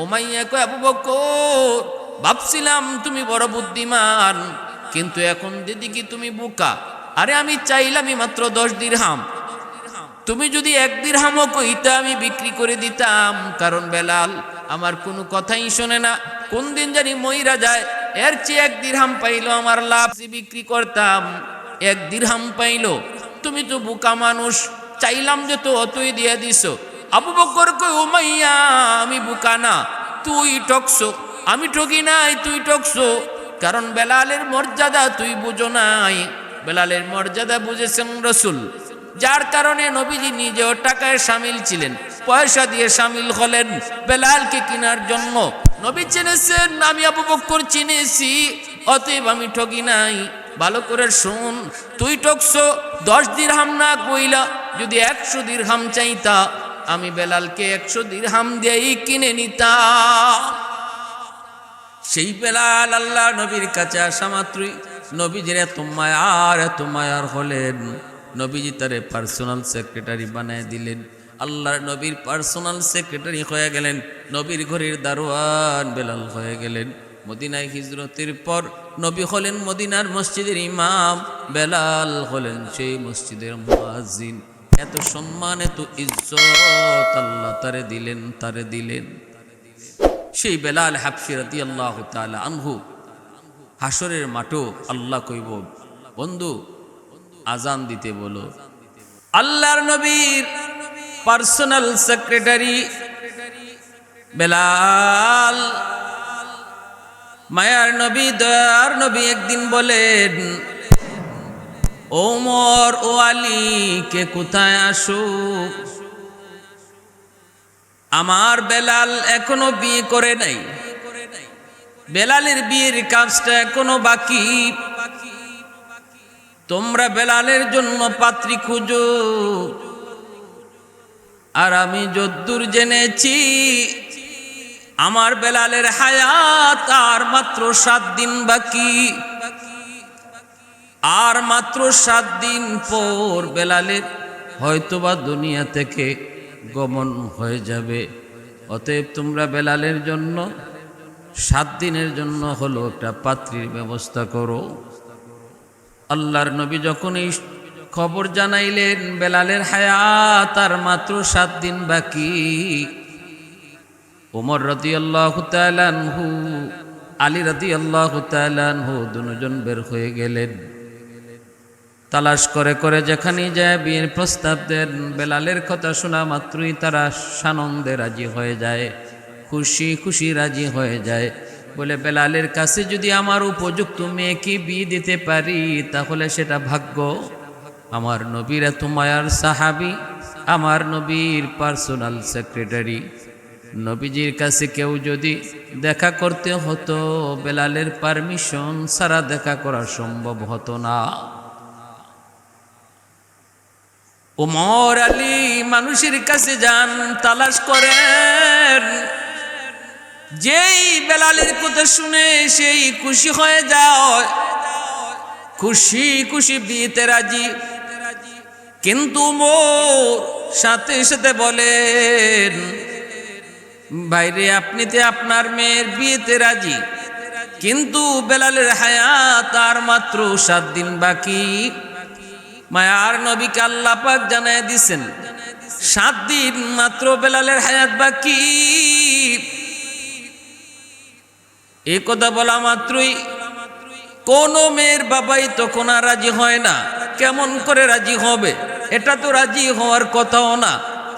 উমাইয়া কয়, আবু বকর ভাবছিলাম তুমি বড় বুদ্ধিমান, কিন্তু এখন দিদি তুমি বোকা। আরে আমি চাইলামই মাত্র 10 দিরহাম, তুমি যদি 1 দিরহামও কইতা আমি বিক্রি করে দিতাম, কারণ বেলাল আমার কোনো কথাই শোনে না, কোন দিন জানি মইরা যায়। এর চেয়ে 1 দিরহাম পাইলো আমার লাভ, বিক্রি করতাম। 1 দিরহাম পাইলো, তুমি তো বোকা মানুষ, চাইলাম যে তো অতই দিয়ে দিছো। আবু বকর কই, উমাইয়া আমি বোকা না, তুই ঠকছো। আমি ঠকি নাই, তুই ঠকছো, কারণ বেলালের মর্যাদা তুই বুঝো নাই। বেলালের মর্যাদা বুঝেছেন রসুল, যার কারণে নবীজি নিজেও টাকায় শামিল ছিলেন, পয়সা দিয়ে শামিল হলেন বেলালকে কেনার জন্য। নবী চিনেছেন, আমি আবু বকর চিনেছি, অতএব আমি ঠকি নাই। ভালো করে শুন, তুই ঠকছো 10 দিরহাম না কইলা, যদি 100 দিরহাম চাইতা আমি বেলালকে 100 দিরহাম দিয়েই কিনে নিতাম। সেই বেলাল আল্লাহ নবীর কাছে আসা মাত্রই নবীজির এত মায়ার হলেন, নবীজি তারে পার্সোনাল সেক্রেটারি বানায় দিলেন। আল্লাহর নবীর পার্সোনাল সেক্রেটারি হয়ে গেলেন, নবীর ঘরের দারোয়ান বেলাল হয়ে গেলেন। মদিনায় হিজরতের পর নবী হলেন মদিনার মসজিদের ইমাম, বেলাল হলেন সেই মসজিদের মুয়াজ্জিন। এত সম্মান, এত ইজ্জত আল্লাহ তারে দিলেন। সেই বেলাল হাবশী রাদিয়াল্লাহু তাআলা আনহু হাসরের মাঠে আল্লাহ কইব, বন্ধু আজান দিতে বলো। আল্লাহর নবীর পার্সোনাল সেক্রেটারি বেলাল, মায়ার নবী, দয়ার নবী একদিন বলেন, ওমর ও আলী কে কোথায় আসো, আমার বেলাল এখনো বিয়ে করে নাই, বেলালের বিয়ের কাজটা এখনো বাকি, তোমরা বেলালের জন্য পাত্রী খুঁজো। আর আমি যদ্দূর জেনেছি আমার বেলালের হায়াত আর মাত্র 7 দিন বাকি, আর মাত্র 7 দিন পর বেলালের হয়তোবা দুনিয়া থেকে গমন হয়ে যাবে। অতএব তোমরা বেলালের জন্য 7 দিনের জন্য হলো একটা পাত্রীর ব্যবস্থা করো। আল্লাহর নবী যখন এই খবর জানাইলেন বেলালের হায়াত আর মাত্র 7 দিন বাকি, ওমর রাদিয়াল্লাহু তাআলা আনহু, আলী রাদিয়াল্লাহু তাআলা আনহু দুজন বের হয়ে গেলেন। তালাশ করে যেখানে যায় বিয়ের প্রস্তাব দেন। বেলালের কথা শোনা মাত্রই তারা সানন্দে রাজি হয়ে যায়, খুশি রাজি হয়ে যায়। বলে বেলালের কাছে যদি আমার উপযুক্ত মেয়েকে বিয়ে দিতে পারি তাহলে সেটা ভাগ্য। আমার নবীর এত মায়ার সাহাবী, আমার নবীর পার্সোনাল সেক্রেটারি, নবীজির কাছে কেউ যদি দেখা করতে হতো বেলালের পারমিশন ছাড়া দেখা করা সম্ভব হতো না। ওমর আলী মানুষের কাছে যান, তালাশ করেন, যেই বেলালের কথা শুনে সেই খুশি হয়ে যায়, খুশি বিয়েতে রাজি। কিন্তু ওমর সাথে সাথে বলেন, ভাইরে আপনিতে আপনার মেয়ের বিয়েতে রাজি, কিন্তু বেলালের হায়াত আর মাত্র 7 দিন বাকি। মায়ার নবীকে আল্লাহ পাক জানায় দিছেন 7 দিন মাত্র বেলালের হায়াত বাকি। এই কথা বলা মাত্রই কোন মেয়ের বাবাই তখন আর রাজি হয় না। কেমন করে রাজি হবে? এটা তো রাজি হওয়ার কথাও না।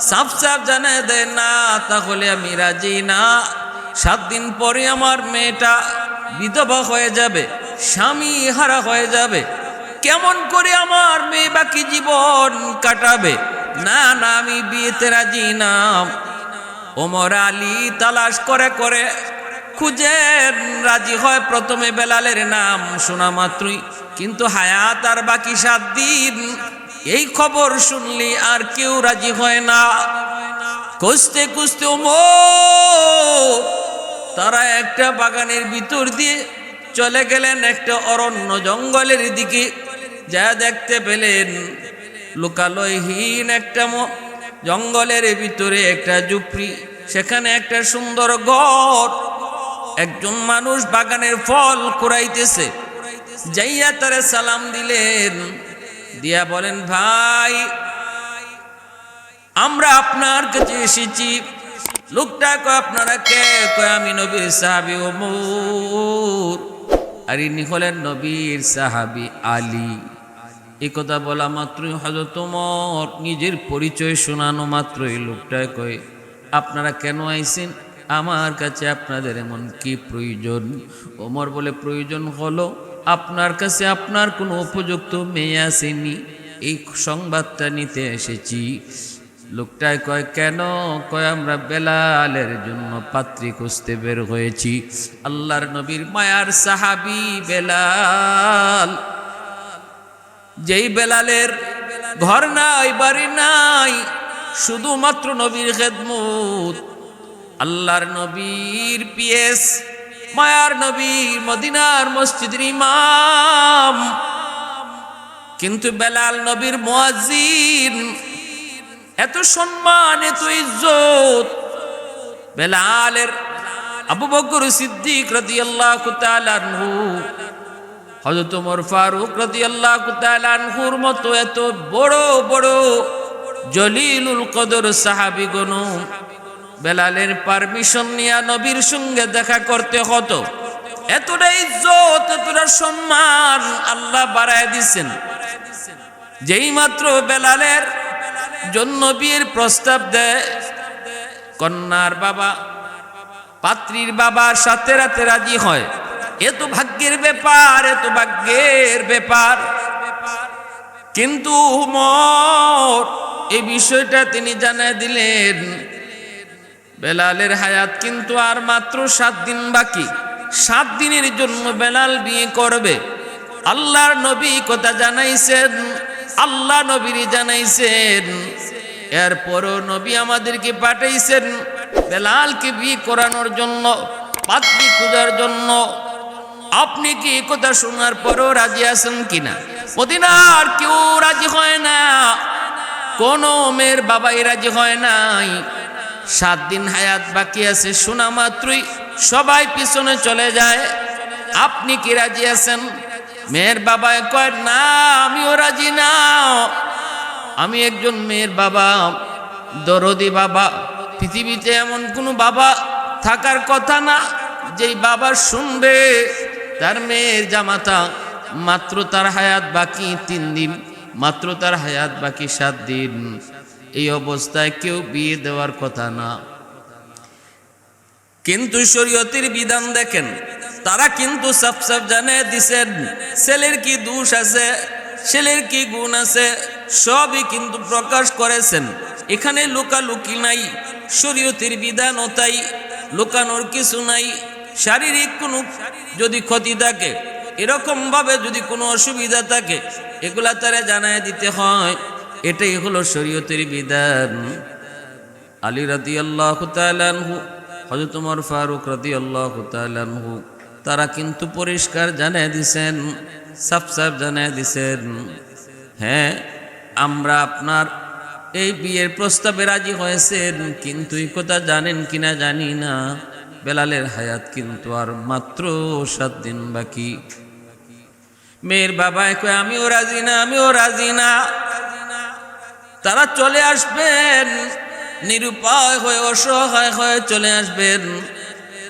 সাফ জানায় দেয়, না তাহলে আমি রাজি না। 7 দিন পরে আমার মেয়েটা বিধবা হয়ে যাবে, স্বামী হারা হয়ে যাবে। কেমন করে আমার মেয়ে বাকি জীবন কাটাবে? না আমি বিয়েতে রাজি না। ওমর আলী তালাশ করে খুঁজে রাজি হয় প্রথমে বেলালের নাম শোনা মাত্রই, কিন্তু হায়াত আর বাকি 7 দিন এই খবর শুনলি আর কেউ রাজি হয় না। খুঁজতে ওমর তারা একটা বাগানের ভিতর দিয়ে চলে গেলেন একটা অরণ্য জঙ্গলের দিকে। যা দেখতে পেলেন লোকালয়হীন একটা জঙ্গলের ভিতরে একটা ঝুপড়ি, সেখানে একটা সুন্দর ঘর। একজন মানুষ বাগানের ফল কুড়াইতেছে। যাইয়া তারে সালাম দিলেন, দিয়া বলেন, ভাই আমরা আপনার কাছে এসেছি। লোকটা কয় আপনারা কে? কয় আমি নবীর সাহাবী ওমর। আর ইনি হলেন নবীর সাহাবী আলী। এই কথা বলা মাত্রই হযরত ওমর নিজের পরিচয় শোনানো মাত্রই লোকটা কয়, আপনারা কেন আইছেন আমার কাছে? আপনাদের এমন কি প্রয়োজন? ওমর বলে, প্রয়োজন হলো আপনার কাছে আপনার কোনো উপযুক্ত মেয়ে আসেনি, এই সংবাদটা নিতে এসেছি। লোকটায় কয় কেন? কয় আমরা বেলালের জন্য পাত্রী খুঁজতে বের হয়েছি। আল্লাহর নবীর মায়ার সাহাবী বেলাল, যেই বেলালের ঘর নাই বাড়ি নাই, শুধুমাত্র নবীর খেদমত, আল্লাহর নবীর পিএস, মায়ার নবীর মদিনার মসজিদের ইমাম, কিন্তু বেলাল নবীর মুয়াজ্জিন। এত সম্মান, এত ইজ্জত বেলালের। আবু বকর সিদ্দিক রাদিয়াল্লাহু তাআলা আনহু, হযরত ওমর ফারুক রাদিয়াল্লাহু তাআলা আনহুর মতো এত বড় বড় জলিলুল কদর সাহাবীগণ বেলালের পারমিশন নিয়ে নবীর সঙ্গে দেখা করতে হতো। এতটা ইজ্জত, এতটা সম্মান আল্লাহ বাড়ায় দিয়েছেন। যেই মাত্র বেলালের জন্য বিয়ের প্রস্তাব দেয়, কন্যার বাবা পাত্রীর বাবার সাথে রাতে রাজি হয়। এত ভাগ্যের ব্যাপার, এত ভাগ্যের ব্যাপার। কিন্তু উমর এই বিষয়টা তিনি জানায় দিলেন, বেলালের হায়াত কিন্তু আর মাত্র 7 দিন বাকি। 7 দিনের জন্য বেলাল বিয়ে করবে। আল্লাহর নবী কথা জানাইছেন, আল্লাহ নবীর জানাইছেন। এরপরও নবী আমাদেরকে পাঠাইছেন বেলালকে বিয়ে করানোর জন্য, পাত্রী খোঁজার জন্য। আপনি কি কথা শোনার পরও রাজি আছেন কিনা? মদিনার কেউ রাজি হয় না, কোন মেয়ের বাবাই রাজি হয় নাই। 7 দিন হায়াত বাকি আছে শোনা মাত্রই সবাই পিছনে চলে যায়। আপনি কি রাজি আছেন? মেয়ের বাবা কয় না, আমিও রাজি না। আমি একজন মেয়ের বাবা, দরদি বাবা। পৃথিবীতে এমন কোনো বাবা থাকার কথা না যেই বাবা শুনবে তার মেয়ের জামাতা মাত্র তার হায়াত বাকি 3 দিন, মাত্র তার হায়াত বাকি 7 দিন। এই অবস্থায় কেউ বিয়ে দেওয়ার কথা না। কিন্তু শরীয়তের বিধান দেখেন, তারা কিন্তু সাফ সাফ জানিয়ে দিছেন ছেলের কি দোষ আছে, ছেলের কি গুণ আছে, সবই কিন্তু প্রকাশ করেছেন। এখানে লুকালুকি নাই, শরীয়তের বিধানও তাই, লুকানোর কিছু নাই। শারীরিক কোনো যদি ক্ষতি থাকে, এরকম ভাবে যদি কোনো অসুবিধা থাকে, এগুলা তারা জানায় দিতে হয়। এটাই হলো শরীয়তের বিধান। আলী রাদিয়াল্লাহু তাআলা আনহু, হযরত ওমর ফারুক রাদিয়াল্লাহু তাআলা আনহু, তারা কিন্তু পরিষ্কার জানিয়ে দিছেন, সাফ সাফ জানিয়ে দিছেন, হ্যাঁ আমরা আপনার এই বিয়ের প্রস্তাবে রাজি হয়েছেন। কিন্তু এই কথা জানেন কিনা জানি না, বেলালের হায়াত কিন্তু আর মাত্র 7 দিন বাকি। মেয়ের বাবা কয় আমিও রাজি না, আমিও রাজি না। তারা চলে আসবেন, নিরুপায় হয়ে অসহায় হয়ে চলে আসবেন।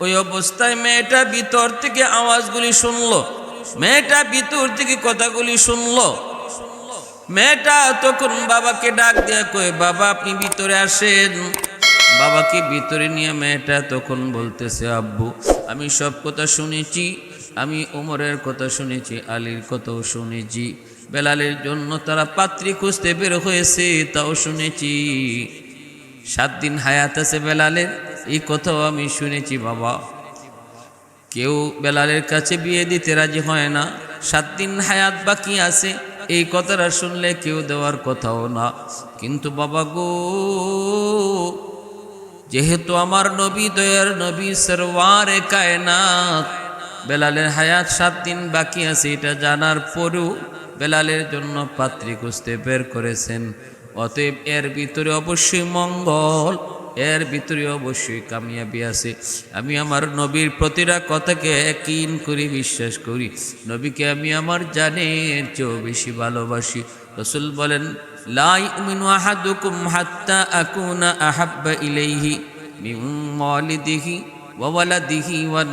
ওই অবস্থায় মেয়েটা ভিতর থেকে আওয়াজগুলি শুনলো, মেয়েটা ভিতর থেকে কথাগুলি শুনলো। মেয়েটা তখন বাবাকে ডাক দিয়ে কয় বাবা আপনি ভিতরে আসেন। বাবাকে ভিতরে নিয়ে মেয়েটা তখন বলতেছে আব্বু আমি সব কথা শুনেছি, আমি ওমরের কথা শুনেছি, আলীর কথাও শুনেছি, বেলালের জন্য তারা পাত্রী খুঁজতে বের হয়েছে তাও শুনেছি, 7 দিন হায়াত আছে বেলালের, এই কথাও আমি শুনেছি বাবা। কেউ বেলালের কাছে বিয়ে দিতে রাজি হয় না, 7 দিন হায়াত বাকি আছে, এই কথাটা শুনলে কেউ দেওয়ার কথাও না। কিন্তু বাবা গো, যেহেতু আমার নবী দয়ার নবী সরওয়ারে কায়নাত বেলালের হায়াত 7 দিন বাকি আছে এটা জানার পরেও বেলালের জন্য পাত্রী খুঁজতে বের করেছেন। অতএব এর ভিতরে অবশ্যই মঙ্গল, এর ভিতরে অবশ্যই কামিয়াবি আছে। আমি আমার নবীর প্রতিটা কথাকে ইয়াকিন করি, বিশ্বাস করি। নবীকে আমি আমার জানের চেয়েও বেশি ভালোবাসি। রাসূল বলেন লা ইউমিনু আহাদুকুম হাত্তা আকুনা আহাব্বা ইলাইহি মিন ওয়ালিদিহি ওয়া ওয়ালাদিহি ওয়ান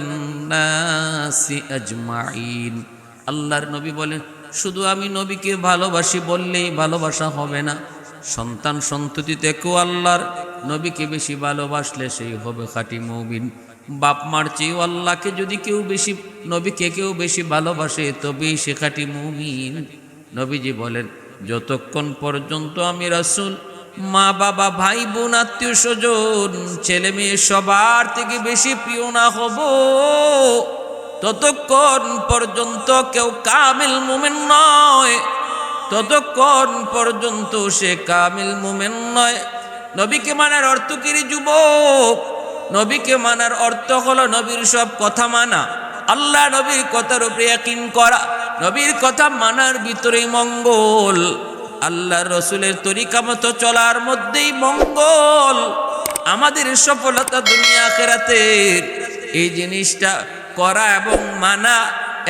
নাসি আজমাইন। আল্লাহর নবী বলেন শুধু আমি নবীকে ভালোবাসি বললেই ভালোবাসা হবে না, সন্তান সন্ততি থেকেও আল্লাহর নবীকে বেশি ভালোবাসলে সেই হবে খাঁটি মুমিন। বাপ মার চেয়েও আল্লাহকে যদি কেউ বেশি, নবীকে কেউ বেশি ভালোবাসে তবেই সে খাঁটি মুমিন। নবীজি বলেন যতক্ষণ পর্যন্ত আমি রাসূল মা বাবা ভাই বোন আত্মীয় স্বজন ছেলে মেয়ে সবার থেকে বেশি প্রিয় না হব, ততক্ষণ পর্যন্ত কেউ কামিল মুমিন নয়, ততক্ষণ পর্যন্ত সে কামিল মুমিন নয়। নবীকে মানার অর্থ কি রে যুবক? নবীকে মানার অর্থ হলো নবীর সব কথা মানা, আল্লাহ নবীর কথার উপরে ইয়াকিন করা, নবীর কথা মানার ভিতরেই মঙ্গল, আল্লাহ রসুলের তরিকা মতো চলার মধ্যেই মঙ্গল, আমাদের সফলতা দুনিয়া আখিরাতের। এই জিনিসটা করা এবং মানা,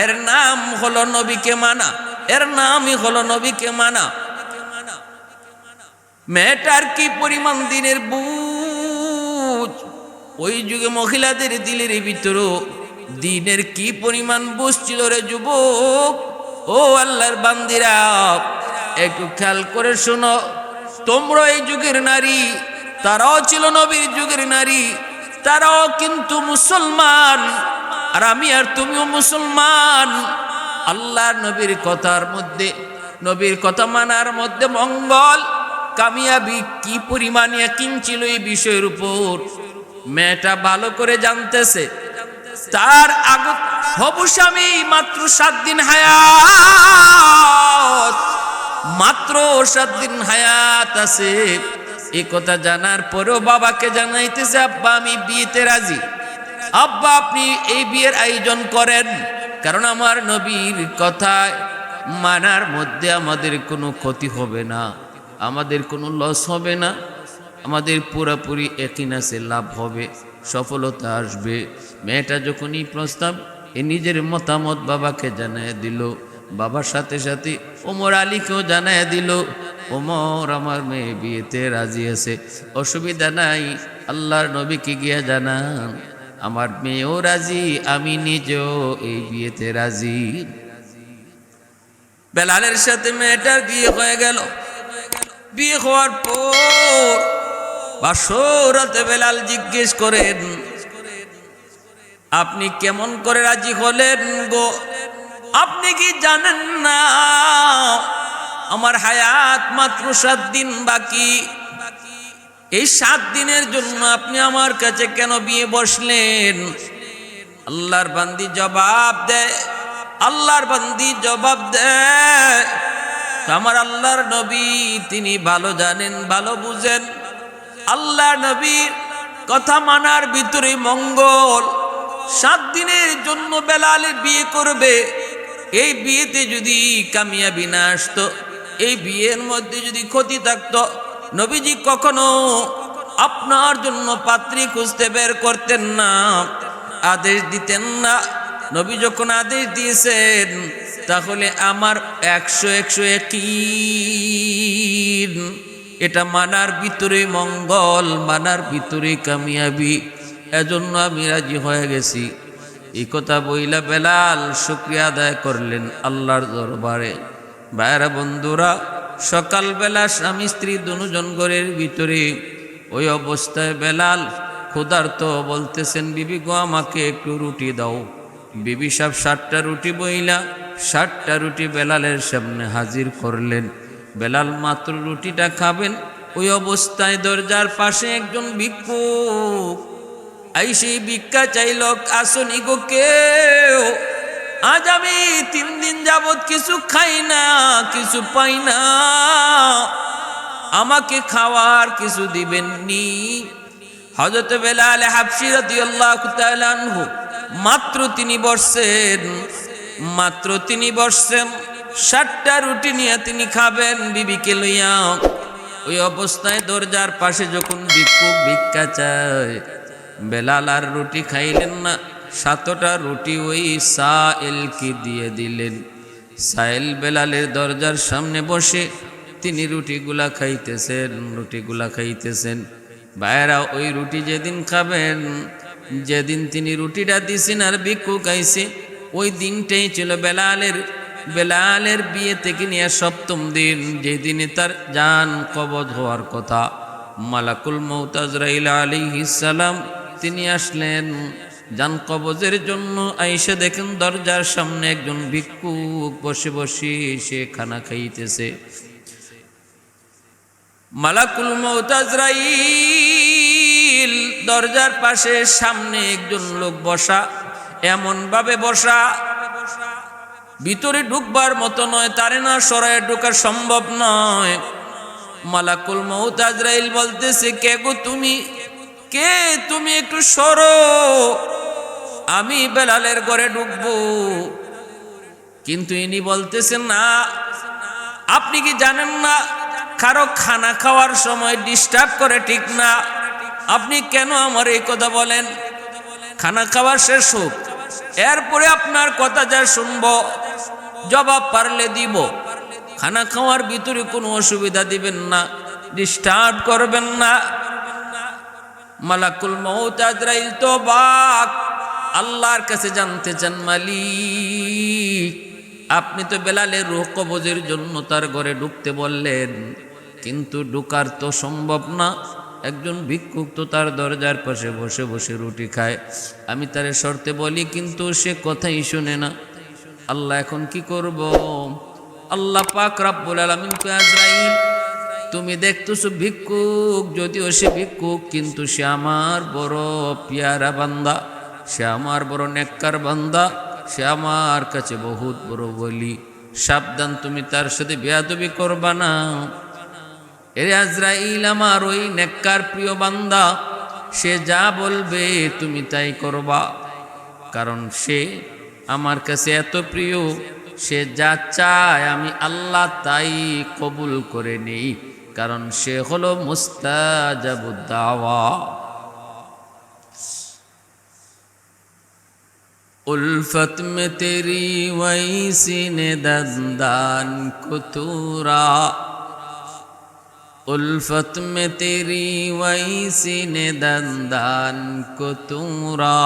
এর নাম হলো নবীকে মানা, এর নামই হলো নবীকে মানা। মেয়েটার কি পরিমাণ দিনের বুঝ, ওই যুগে মহিলাদের দিলের ভিতরে দিনের কি পরিমাণ বুঝ ছিল রে যুবক। ও আল্লাহর বান্দিরা, একটু খেয়াল করে শোনো, তোমরা এই যুগের নারী, তারাও ছিল নবীর যুগের নারী, তারাও কিন্তু মুসলমান, আর আমি আর তুমিও মুসলমান। আল্লাহ নবীর কথার মধ্যে, নবীর কথা মানার মধ্যে মঙ্গল কামিয়াবি কি পরিমাণ ইয়াকিন ছিল এই বিষয়ের উপর মেয়েটা ভালো করে জানতেছে। তার আগত হবু স্বামী মাত্র 7 দিন হায়াত, মাত্র 7 দিন হায়াত আছে। এই কথা জানার পরেও বাবাকে জানাইতেছে, আব্বা আমি বিয়েতে রাজি, আব্বা আপনি এই বিয়ের আয়োজন করেন, কারণ আমার নবীর কথা মানার মধ্যে আমাদের কোনো ক্ষতি হবে না, আমাদের কোনো লস হবে না, আমাদের পুরোপুরি ইয়াকিন আছে লাভ হবে, সফলতা আসবে। মেয়েটা যখন এই প্রস্তাব নিজের মতামত বাবাকে জানায় দিল, বাবার সাথে সাথে ওমর আলীকেও জানায় দিল, ওমর আমার মেয়ে বিয়েতে রাজি আছে, অসুবিধা নাই, আল্লাহর নবীকে গিয়া জানান আমার মেয়েও রাজি, আমি নিজেও এই বিয়েতে রাজি। বেলালের সাথে মেয়েটার বিয়ে হয়ে গেল। বিয়ে হওয়ার পর বাসরাতে বেলাল জিজ্ঞেস করেন, আপনি কেমন করে রাজি হলেন গো? আপনি কি জানেন না আমার হায়াত মাত্র 7 দিন বাকি? এই 7 দিনের জন্য আপনি আমার কাছে কেন বিয়ে বসলেন? আল্লাহর বান্দি জবাব দেয়, আল্লাহর বান্দি জবাব দেয়, আমার আল্লাহর নবী তিনি ভালো জানেন, ভালো বুঝেন, আল্লাহ নবীর কথা মানার ভিতরে মঙ্গল। 7 দিনের জন্য বেলালের বিয়ে করবে, এই বিয়েতে যদি কামিয়াবি না আসতো, এই বিয়ের মধ্যে যদি ক্ষতি থাকতো, নবীজি কখনো আপনার জন্য পাত্রী খুঁজতে বের করতেন না, আদেশ দিতেন না। নবী যখন আদেশ দিয়েছেন, তাহলে আমার 100 ইয়াকিন, এটা মানার ভিতরে মঙ্গল, মানার ভিতরে কামিয়াবি, এজন্য আমি রাজি হয়ে গেছি। এই কথা বইলা বেলাল শুকরিয়া আদায় করলেন আল্লাহর দরবারে। ভাইরা বন্ধুরা, সকালবেলা স্বামী স্ত্রী দুজন ঘরের ভিতরে, ওই অবস্থায় বেলাল ক্ষুধার্ত, বলতেছেন বিবি গো আমাকে একটু রুটি দাও। বিবি সাহেব 7টা রুটি বইলা 7টা রুটি বেলালের সামনে হাজির করলেন। বেলাল মাত্র রুটিটা খাবেন, ওই অবস্থায় দরজার পাশে একজন ভিক্ষুক আইসে ভিক্ষা চাইল, আসনি গো কেউ? আজ আমি 3 দিন যাবত কিছু খাই না, কিছু পাই না, আমাকে খাওয়ার কিছু দিবেননি? হযরত বেলাল হাবশী রাদিয়াল্লাহু তাআলা আনহু মাত্র তিনি বসছেন, মাত্র তিনি বসছেন, 7টা রুটি নিয়ে তিনি খাবেন বিবিকে লইয়া। ওই অবস্থায় দরজার পাশে যখন ভিক্ষুক ভিক্ষা চায়, বেলাল আর রুটি খাইলেন না, 7টা রুটি ওই সাইলকে দিয়ে দিলেন। সাইল বেলালের দরজার সামনে বসে তিনি রুটিগুলা খাইতেছেন, রুটিগুলা খাইতেছেন। ভাইয়েরা, ওই রুটি যেদিন খাবেন, যেদিন তিনি রুটিটা দিছেন আর ভিক্ষুক খাইছে, ওই দিনটাই ছিল বেলালের বিয়ে থেকে নিয়ে 7ম দিন, যেদিনে তার জান কবজ হওয়ার কথা। মালাকুল মউত আজরাইল আলাইহিস সালাম তিনি আসলেন জান কবজের জন্য। আইসা দেখেন দরজার সামনে একজন ভিক্ষুক বসে বসে সে খানা খাইতেছে। মালাকুল মউত আজরাইল দরজার পাশে সামনে একজন লোক বসা, এমন ভাবে বসা ভিতরে ঢুকবার মতো নয়, তারে না সরায় ঢোকা সম্ভব নয়। মালাকুল মউত আজরাইল বলতেছে, কে গো তুমি, কে তুমি, একটু সরো, আমি বেলালের ঘরে ঢুকবো। কিন্তু ইনি বলতেছেন, না, আপনি কি জানেন না কারো খানা খাওয়ার সময় ডিস্টার্ব করে ঠিক না, আপনি কেন আমার এই কথা বলেন? খানা খাওয়া শেষ হোক, এরপরে আপনার কথা যা শুনবো জবাব পারলে দিব। খানা খাওয়ার ভিতরে কোনো অসুবিধা দিবেন না, ডিস্টার্ব করবেন না। মালাকুল মউত আজরাইল তো বাক আল্লাহর কাছে জানতে চান, মালিক আপনি তো বেলালের রূহ কবজের জন্য তার ঘরে ঢুকতে বললেন, কিন্তু ঢুকার তো সম্ভব না। একজন ভিক্ষুক তো তার দরজার পাশে বসে বসে রুটি খায়, আমি তারে শর্তে বলি কিন্তু সে কথাই শুনে না। আল্লাহ এখন কি করব? আল্লাহ পাক রব্বুল আলামিন কয়, আজরাইল তুমি দেখতেছো ভিক্ষুক, যদিও সে ভিক্ষুক কিন্তু সে আমার বড় পিয়ারা বান্দা, সে আমার বড় নেককার বান্দা, সে আমার কাছে বহুত বড় বলি। সাবধান, তুমি তার সাথে বেয়াদবি করবা না। এরে আজরাইল, আমার ওই নেককার প্রিয় বান্দা, সে যা বলবে তুমি তাই করবা, কারণ সে আমার কাছে এত প্রিয়, সে যা চায় আমি আল্লাহ তাই কবুল করে নেই, কারণ সে হলো মুস্তাজাবুদ দাওয়া। उल्फत में तेरी वैसी ने दंदान को तूरा, उल्फत में तेरी वैसी ने दंदान को तूरा,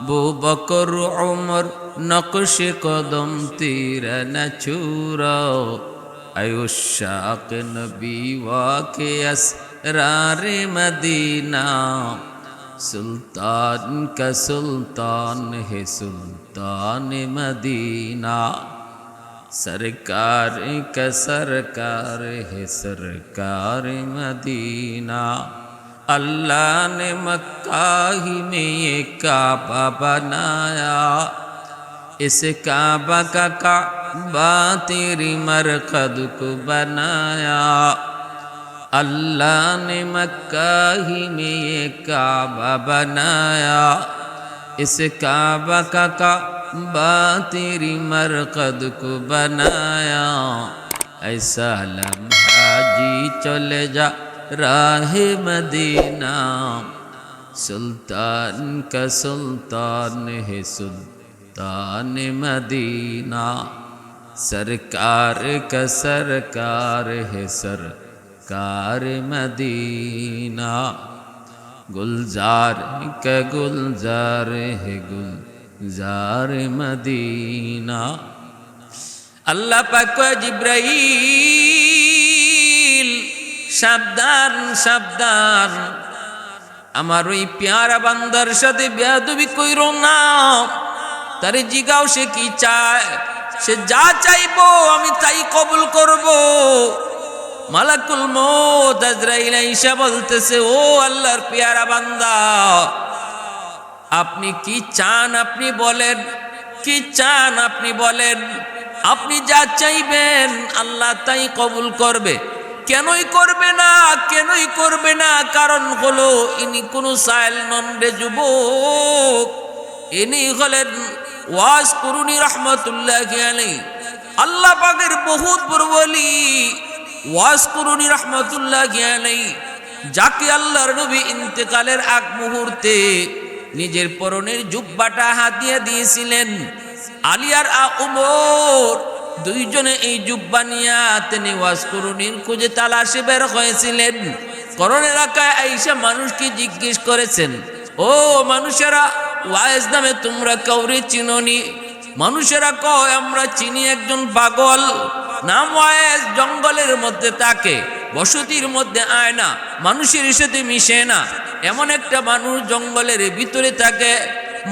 बू बकर उमर नक्श कदम तेरा न छूरा, आयुष्शाक नबी वाके असरार मदीना, सुल्तान का सुल्तान है सुल्तान मदीना, सरकार का सरकार है सरकार मदीना। अल्लाह ने मक्का ही में ये काबा बनाया, इस काबा का काबा तेरी मरकद को बनाया। अल्लाह ने मक्का ही में ये काबा बनाया, इस काबा का काबा तेरी मरकद को बनाया। ऐसा लम्हा जी चले जा राह मदीना, सुल्तान का सुल्तान है सुल्तान मदीना, सरकार का सरकार है सरकार मदीना, गुलजार का गुलजार है गुलजार मदीना। अल्लाह पाक जिब्राइल সাবধান সাবধান, আমার ওই পেয়ারা বান্দার সাথে বেয়াদবি কইরো না। তারে জিগাও সে কি চায়, সে যা চাইবো আমি তাই কবুল করব। মালাকুল মউত আজরাইল আইসা বলতেছে, ও আল্লাহর পেয়ারা বান্দা, আপনি কি চান আপনি বলেন, কি চান আপনি বলেন। আপনি যা চাইবেন আল্লাহ তাই কবুল করবে। কেনই করবে না, কেনই করবে না? কারণ হলো ইনি কোনো সাইল নন রে যুবক, ইনি হলেন ওয়াজ কুরুনি রহমতুল্লাহি আলাইহি, আল্লাহ পাকের বহুত বড় ওলি ওয়াজ কুরুনি রহমতুল্লাহি আলাইহি, যাকে আল্লাহর নবী ইন্তেকালের আগ মুহূর্তে নিজের পরনের জুব্বাটা হাতিয়ে দিয়েছিলেন। আলী আর উমর দুইজনে এই জুব্বা নিয়ে তিনি ওয়াজ কুরুনির খুঁজে তালাশে বের হয়েছিলেন। করোনা এলাকায় আইসা মানুষকে জিজ্ঞেস করেছেন, ও মানুষেরা, ওয়াইজ নামে তোমরা কাউরে চিনোনি? মানুষেরা কয়, আমরা চিনি একজন পাগল, নাম ওয়াইজ, জঙ্গলের মধ্যে থাকে, বসতির মধ্যে আয় না, মানুষের সাথে মিশে না, এমন একটা মানুষ জঙ্গলের ভিতরে থাকে,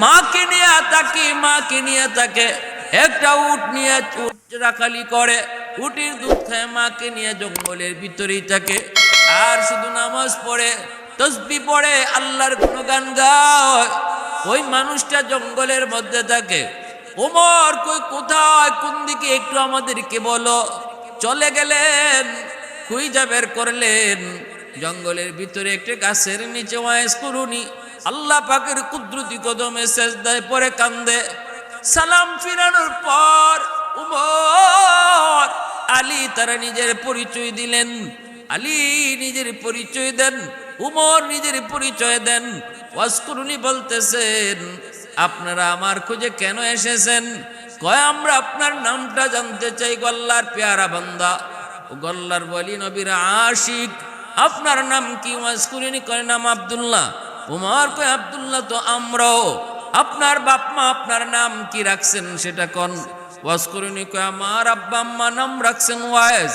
মাকে নিয়ে থাকে, মাকে নিয়ে থাকে, একটা উট নিয়ে উট রাখালি করে, উটের দুধ খায়, মাকে নিয়ে জঙ্গলের ভিতরেই থাকে। আর শুধু নামাজ পড়ে তসবিহ পড়ে আল্লাহর গুণগান গায়, ওই মানুষটা জঙ্গলের মধ্যে থাকে। ওমর কই কোথায়, কোন দিকে একটু আমাদেরকে বলো। চলে গেলেন, খুঁজা বের করলেন জঙ্গলের ভিতরে একটা গাছের নিচে ওয়াইজ করুনি আল্লাহ পাকের কুদরতি কদমে সেজদায় পড়ে কান্দে। সালাম ফিরানোর পর উমর আলী তারা নিজের পরিচয় দিলেন। আলী নিজের পরিচয় দেন, উমর নিজের পরিচয় দেন। ওয়াজকুরুনি বলতেছেন, আপনারা আমার খোঁজে কেন এসেছেন? কয় আমরা আপনার নামটা জানতে চাই, গল্লার পেয়ারা বান্দা, ও গল্লার বলি নবীর আশিক, আপনার নাম কি? ওয়াজকুরুনি কয় নাম আব্দুল্লাহ। উমর কয় আব্দুল্লাহ তো আমরাও, আপনার বাপ মা আপনার নাম কি রাখছেন সেটা কোন? ওয়াজকুরুনি কয় আমার আব্বা আম্মা নাম রাখছেন ওয়াইজ।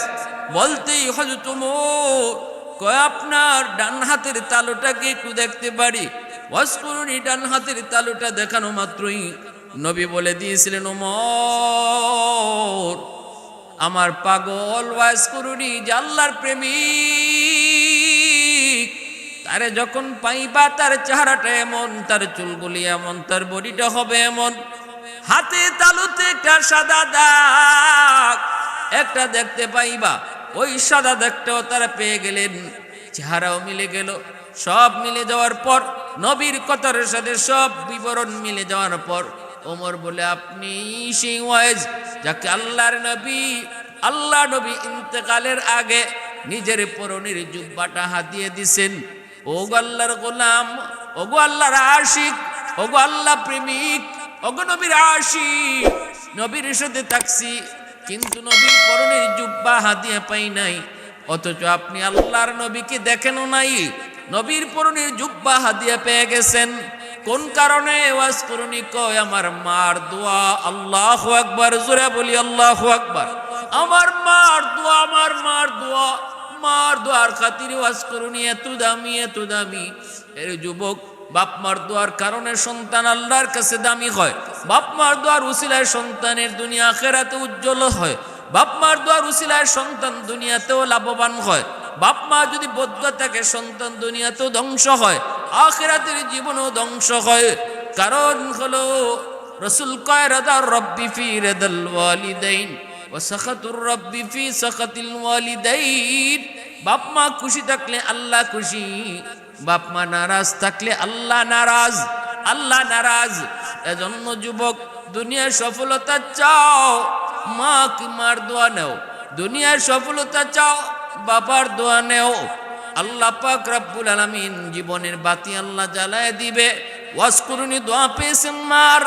বলতেই হযরত ওমর কয় আপনার ডান হাতের তালুটাকে একটু দেখতে পারি? ওয়াজকুরুনি ডান হাতের তালুটা দেখানো মাত্রই নবী বলে দিয়েছিলেন, ওমর আমার পাগল ওয়াজকুরুনি যে আল্লাহর প্রেমিক, তারে যখন পাইবা তার চেহারাটা এমন, তার চুলগুলি এমন, তার বডিটা হবে এমন। হাতে তালুতে একটা সাদা দাগ একটা দেখতে পাইবা, ওই সাদা দাগটাও তারা পেয়ে গেলেন, চেহারাও মিলে গেল। সব মিলে যাওয়ার পর নবীর কথার সাথে সব বিবরণ মিলে যাওয়ার পর ওমর বলে, আপনি সেই ওয়াইজ যাকে আল্লাহর নবী, আল্লাহ নবী ইন্তেকালের আগে নিজের পরনের জুব্বাটা হাতিয়ে দিছেন। ও গো আল্লাহর গোলাম, ও গো আল্লাহর আশিক, ও গো আল্লাহ প্রেমিক, ও গো নবীর আশিক, নবীর সাথে থাকছি কিন্তু নবীর পরনের জুব্বা হাতিয়ে পাই নাই, অথচ আপনি আল্লাহর নবীকে দেখেনও নাই, নবীর পরনের জুব্বা হাতিয়ে পেয়ে গেছেন। কোন কারণে? ওয়াজকুরুনি কয় আমার মার দোয়া। আল্লাহু আকবার, জোরে বলি আল্লাহু আকবার। আমার মার দোয়া, আমার মার দোয়া, মার দোয়ার খাতিরে ওয়াজকুরুনি এত দামি, এত দামি। এর যুবক, বাপ মার দোয়ার কারণে সন্তান আল্লাহর কাছে দামি হয়। বাপ মার দোয়ার উসিলায় সন্তানের দুনিয়া আখিরাতে উজ্জ্বল হয়। বাপ মার দোয়ার উসিলায় সন্তান দুনিয়াতেও লাভবান হয়। বাপ মা যদি বদ্ধ থাকে সন্তান দুনিয়াতেও ধ্বংস হয়, আখিরাতের জীবনও ধ্বংস হয়। কারণ হলো রাসূল কয় রাদার রব্বি ফি রাদাল ওয়ালিদাইন ওয়া সাখাতুর রব্বি ফি সাখাতিল ওয়ালিদাইন। বাপ মা খুশি থাকলে আল্লাহ খুশি, বাপ মা নারাজ থাকলে আল্লাহ নারাজ, আল্লাহ নারাজ। এজন্য যুবক, দুনিয়ার সফলতা চাও, মা কি মার দোয়া নেও। দুনিয়ার সফলতা চাও, বাবার দোয়া নেও। আল্লাহ পাক রব্বুল আলামিন জীবনের বাতি আল্লাহ জ্বালায় দিবে। ওয়াজকুরুনি দোয়া পেয়েছেন মার,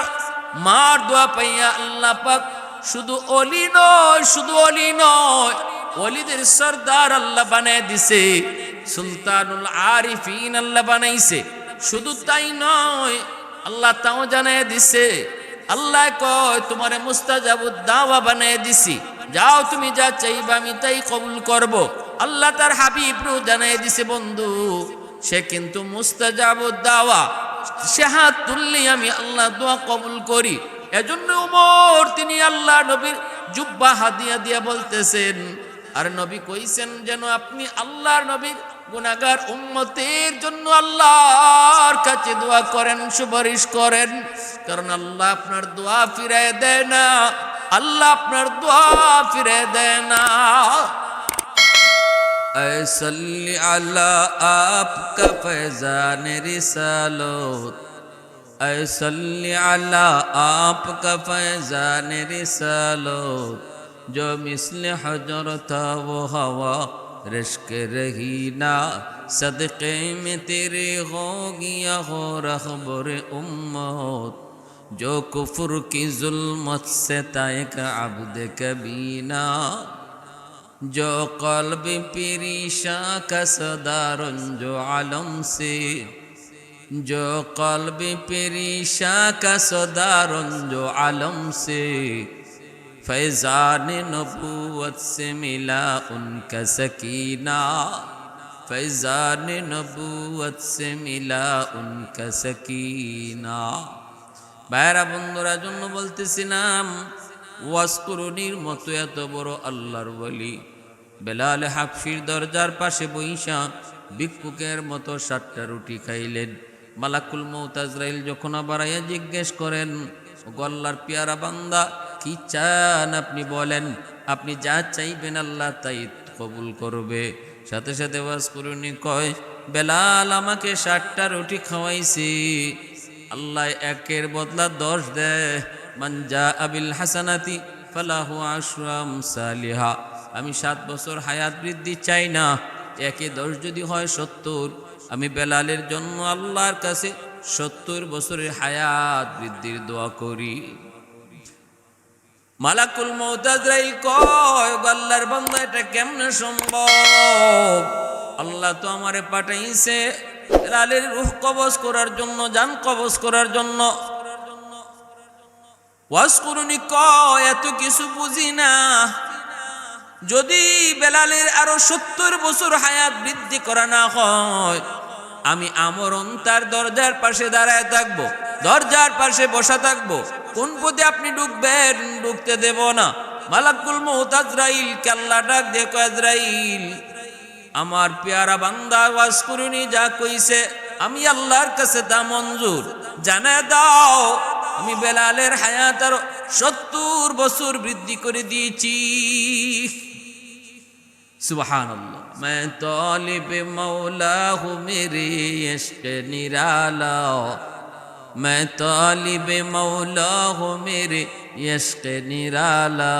মার দোয়া পাইয়া আল্লাহ পাক শুধু অলি নয়, শুধু অলি নয়, ওলিদের সরদার আল্লাহ বানায় দিছে, সুলতানুল আরিফিন আল্লাহ বানাইছে। শুধু তাই নয়, আল্লাহ তাও জানায় দিছে, আল্লাহ কয় তোমারে মুস্তাজাবুদ দাওয়া বানায় দিছি, যাও তুমি যা চাইবা আমি তাই কবুল করব। আল্লাহ তার হাবিবরু জানায় দিছে, বন্ধু সে কিন্তু মুস্তাজাবুদ দাওয়া, সে হাত তুললেই আমি আল্লাহ দোয়া কবুল করি। এজন্য ওমর তিনি আল্লাহ নবীর জুব্বা হাদিয়া দিয়া বলতেছেন, আর নবী কইছেন যেন আপনি আল্লাহর নবীর গুনাহগার উম্মতের জন্য আল্লাহর কাছে দোয়া করেন, সুপারিশ করেন। কারণ আল্লাহ আপনার দোয়া ফিরায় দেয় না, আল্লাহ আপনার দোয়া ফিরায় দেয় না। ऐ सल्ली अला आपका फैज़ान रिसालत, ऐ सल्ली अला आपका फैज़ान रिसालत, जो मिस्ल हजर था वो हवा रिश्क रही ना, सदक़े में तेरे हो गया हो रहबर उम्मत, जो कुफ्र की जुल्मत से तायक अब्द कबीना, जो क़ल्ब परीशा का सदारन जो आलम से, जो क़ल्ब परीशा का सदारन जो आलम से, फैज़ान नबूवत से मिला उनका सकीना, फैज़ान नबूवत से मिला उनका सकीना। বাইরা বন্ধুরা জন্য বলতেছিলাম, ওয়াজকুরুনির মতো এত বড় আল্লাহর ওলি, বেলাল হাবশির দরজার পাশে বইসা ভিক্ষুকের মতো 7টা রুটি খাইলেন। মালাকুল মউত আজরাইল যখন আবার আয়া জিজ্ঞেস করেন, ওগো আল্লাহর পেয়ারা বান্দা, কি চান আপনি বলেন, আপনি যা চাইবেন আল্লাহ তাই কবুল করবে। সাথে সাথে ওয়াজ করুনি কয়, বেলাল আমাকে 7টা রুটি খাওয়াইছে, আল্লাহ একের বদলা 10 দেয়। মান জাআ বিল হাসানাতি ফালাহু আশরু আমসালিহা। আমি 7 বছর হায়াত বৃদ্ধি চাই না, একে 10 যদি হয় 70। আমি বেলালের জন্য আল্লাহর কাছে 70 বছরের হায়াত বৃদ্ধির দোয়া করি। মালাকুল মউত আজরাইল কয়, আল্লাহর বান্দা এটা কেমনে সম্ভব? আল্লাহ তো আমারে পাঠাইছে বেলালের রূহ কবজ করার জন্য, জান কবজ করার জন্য। ওয়াজ করুনি কয়, এত কিছু বুঝি না, যদি বেলালের আরো 70 বছর হায়াত বৃদ্ধি করা না হয়, আমি আমরণ তার দরজার পাশে দাঁড়ায় থাকবো, দরজার পাশে বসা থাকবো। কোন পথে আপনি ঢুকবেন, ঢুকতে দেব না। মালাকুল মউত আজরাইল কে আল্লাহ ডাক দিয়ে কয়, আজরাইল আমার পেয়ারা বান্দা ওয়াজ করুনি যা কইছে আমি আল্লাহর কাছে তা মঞ্জুর, জানায় দাও আমি বেলালের হায়াত আরো 70 বছর বৃদ্ধি করে দিয়েছি। সুবহানাল্লাহ। मैं तालिब मौला हूँ मेरे इश्क निराला, मैं तालिब मौला हूँ मेरे इश्क निराला,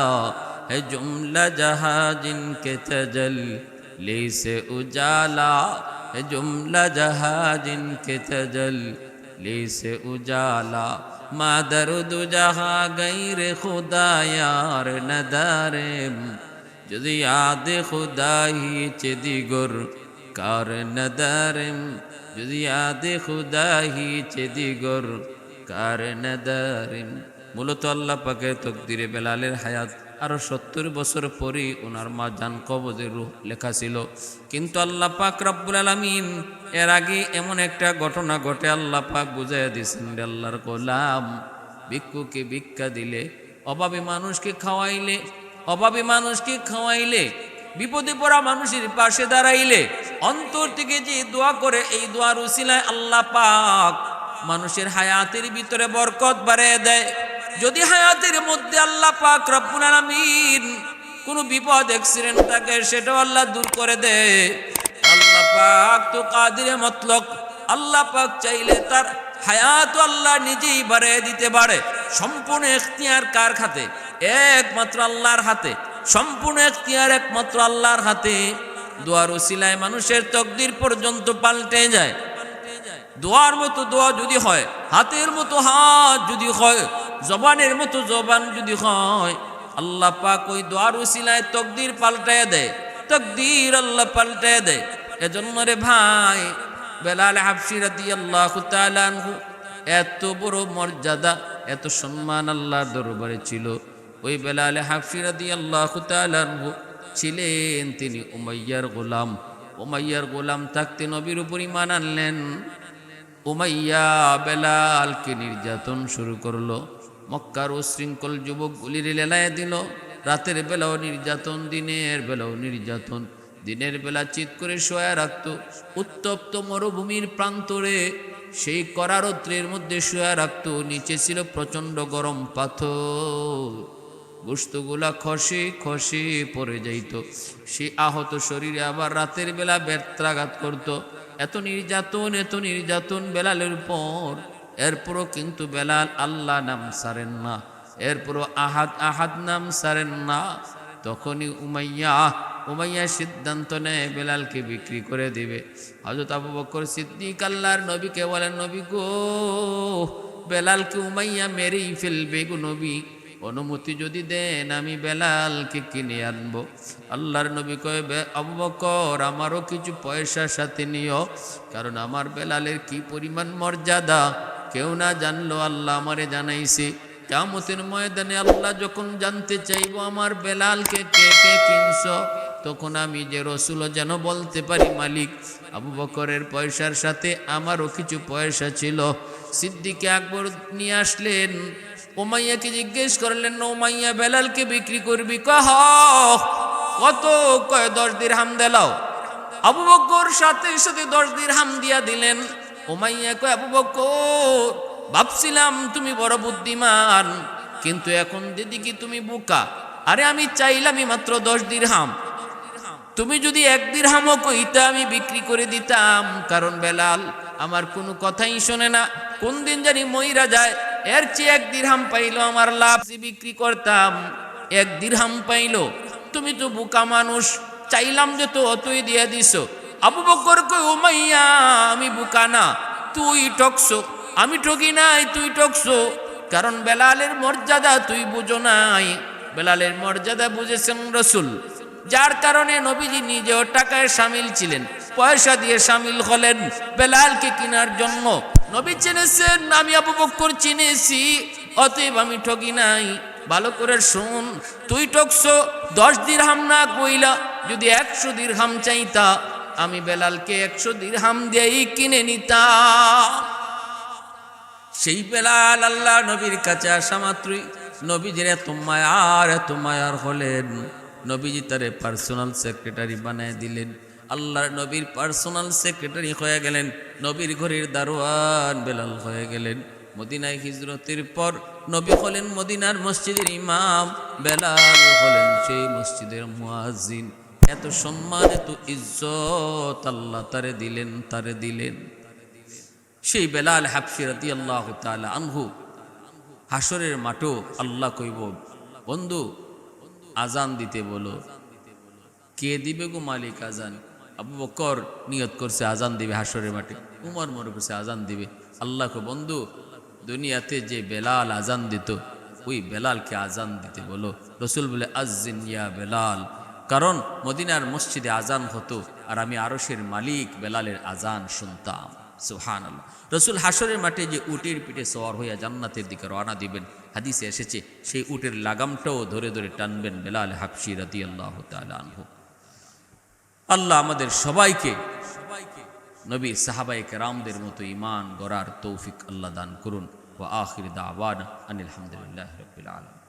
है जुमला जहाँ जिनके तजल्ली से उजाला, है जुमला जहाँ जिनके तजल्ली से उजाला, मादर दो जहाँ गैर खुदा यार नदारेम, যদি याद खुदा ही चेदिगुर कार नदारिम, যদি याद खुदा ही चेदिगुर कार नदारिम। মূলত আল্লাহ পাকের তকদিরে বেলালের হায়াত আরো 70 বছর পরে ওনার মা জান কবজের রূহ লেখা ছিল। কিন্তু আল্লাহ পাক রব্বুল আলামিন এর আগে এমন একটা ঘটনা ঘটে আল্লাহ পাক বুঝাইয়া দিয়েছেন, আল্লাহর গোলাম ভিক্ষুকে ভিক্ষা দিলে, অভাবী মানুষকে খাওয়াইলে, অভাবী মানুষকে খাওয়াইলে, বিপদে পড়া মানুষের পাশে দাঁড়াইলে, অন্তর থেকে যে দোয়া করে, এই দোয়ার উসিলায় আল্লাহ পাক মানুষের হায়াতের ভিতরে বরকত বাড়িয়ে দেয়। যদি হায়াতের মধ্যে আল্লাহ পাক রব্বুল আলামিন কোনো বিপদ অ্যাক্সিডেন্ট থাকে, সেটাও আল্লাহ দূর করে দেয়। আল্লাহ পাক তো কাদিরে মতলক, আল্লাহ পাক চাইলে তার হায়াত আল্লাহ নিজেই বাড়িয়ে দিতে পারে। সম্পূর্ণ এখতিয়ার কার হাতে? একমাত্র আল্লাহর হাতে। সম্পূর্ণ এখতিয়ার একমাত্র আল্লাহর হাতে। দোয়ার উসিলায় মানুষের তকদির পর্যন্ত পাল্টে যায়। দোয়ার মতো দোয়া যদি হয়, হাতের মতো হাত যদি হয়, জবানের মতো জবান যদি হয়, আল্লাহ পাক ওই দোয়ার উসিলায় তকদির পাল্টায় দেয়, তকদির আল্লাহ পাল্টায় দেয়। এজন্য রে ভাই, বেলাল হাবশী রাদিয়াল্লাহু তাআলা আনহু এত বড় মর্যাদা, এত সম্মান আল্লাহর দরবারে ছিল। ওই বেলাল হাবশী রাদিয়াল্লাহু তাআলা আনহু ছিলেন তিনি উমাইয়ার গোলাম। উমাইয়ার গোলাম থাকতে নবীর উপর ঈমান আনলেন। উমাইয়া বেলালকে নির্যাতন শুরু করলো। মক্কার উশৃঙ্খল যুবকগুলির লেলায় দিল। রাতের বেলাও নির্যাতন, দিনের বেলাও নির্যাতন। দিনের বেলা চিৎ করে শোয়া রাখত। উত্তপ্ত মরুভূমির প্রান্তরে সেই করারত্রের মধ্যে শোয়া রাখত। নিচে ছিল প্রচণ্ড গরম পাথর, গোশতগুলা খসে খসে পড়ে যাইত। সে আহত শরীরে আবার রাতের বেলা ব্যর্থাঘাত করত। এত নির্যাতন, এত নির্যাতন বেলালের উপর। এরপরও কিন্তু বেলাল আল্লাহ নাম ছাড়েন না, এরপরও আহাদ আহাদ নাম ছাড়েন না। তখনই উমাইয়া সিদ্ধান্ত নেয় বেলালকে বিক্রি করে দিবে। হযরত আবু বকর সিদ্দিক আল্লাহর নবীকে বলেন, নবী গো, বেলালকে উমাইয়া মেরেই ফেলবে গো নবী, অনুমতি যদি দেন আমি বেলালকে কিনে আনবো। আল্লাহর নবী কয়, আবু বকর আমারও কিছু পয়সা সাথে নিও, কারণ আমার বেলালের কি পরিমাণ মর্যাদা কেউ না জানলো, আল্লাহ আমারে জানাইছে। কিয়ামতের ময়দানে আল্লাহ যখন জানতে চাইবো আমার বেলালকে কে কে কিনছ, তখন আমি যে রসুল যেন বলতে পারি, মালিক আবু বকরের পয়সার সাথে আমারও কিছু পয়সা ছিল। সিদ্দিক আকবর নিয়ে আসলেন। উমাইয়াকে জিজ্ঞেস করলেন, উমাইয়া বেলালকে বিক্রি করবি? কহ কত? কয় 10 দিরহাম দিলাও। আবু বকর সাথে সাথে 10 দিরহাম দিয়া দিলেন। উমাইয়া কয়, আবু বকর ভাবছিলাম তুমি বড় বুদ্ধিমান, কিন্তু এখন দিদি তুমি বোকা। আরে আমি চাইলামই মাত্র 10 দিরহাম, তুমি যদি 1 দিরহামও কইতা আমি বিক্রি করে দিতাম, কারণ বেলাল আমার কোনো কথাই শোনে না, কোন দিন জানি মইরা যায়। এর চেয়ে 1 দিরহাম পাইলো আমার লাভ, বিক্রি করতাম। 1 দিরহাম পাইলো, তুমি তো বোকা মানুষ, চাইলাম যে তো অতই দিয়া দিছো। আবু বকর কই, উমাইয়া আমি বোকা না, তুই ঠকছো, আমি ঠকি নাই, তুই ঠকছো। কারণ বেলালের মর্যাদা তুই বুঝো নাই, বেলালের মর্যাদা বুঝেছেন রাসূল, যার কারণে নবীজি নিজেও টাকায় শামিল ছিলেন, পয়সা দিয়ে শামিল হলেন বেলালকে কেনার জন্য। নবী চিনেছেন, আমি আবু বকর চিনেছি, অতএব আমি ঠকি নাই। ভালো করে শুন, তুই ঠকছো। 10 দিরহাম না কইলা যদি 100 দিরহাম চাইতা, আমি বেলালকে 100 দিরহাম দিয়েই কিনে নিতাম। সেই বেলাল আল্লাহ নবীর কাছে আসা মাত্রই নবীজির এত মায়ার হলেন, নবীজি তারে পার্সোনাল সেক্রেটারি বানায় দিলেন। আল্লাহর নবীর পার্সোনাল সেক্রেটারি হয়ে গেলেন, নবীর ঘরের দারোয়ান বেলাল হয়ে গেলেন। মদিনায় হিজরতের পর নবী হলেন মদিনার মসজিদের ইমাম, বেলাল হলেন সেই মসজিদের মুয়াজ্জিন। এত সম্মান, এত ইজ্জত আল্লাহ তারে দিলেন। সেই বেলাল হাবশী রাদিয়াল্লাহু তাআলা আনহু হাসরের মাঠও আল্লাহ কইব, বন্ধু আজান দিতে বলো। কে দিবে গো মালিক আজান? আবু বকর নিয়ত করছে আজান দিবে হাসরের মাঠে, উমর মনে করছে আজান দিবে। আল্লাহ কো, বন্ধু দুনিয়াতে যে বেলাল আজান দিত, ওই বেলালকে আজান দিতে বলো। রসুল বলে, আজ্জিন ইয়া বেলাল, কারণ মদিনার মসজিদে আজান হতো আর আমি আরশের মালিক বেলালের আজান শুনতাম। সুবহানাল্লাহ। রসুল হাসরের মাঠে যে উটের পিঠে সওয়ার হইয়া জান্নাতের দিকে রওনা দিবেন, হাদিসে এসেছে সেই উটের লাগামটাও ধরে ধরে টানবেন বেলাল হাবশী রাদিয়াল্লাহু তাআলা আনহু। আল্লাহ আমাদের সবাইকে নবী সাহাবায়ে কেরামদের মতো ঈমান গড়ার তৌফিক আল্লাহ দান করুন। ওয়া আখির দাওয়ানা আনিল হামদুলিল্লাহি রাব্বিল আলামিন।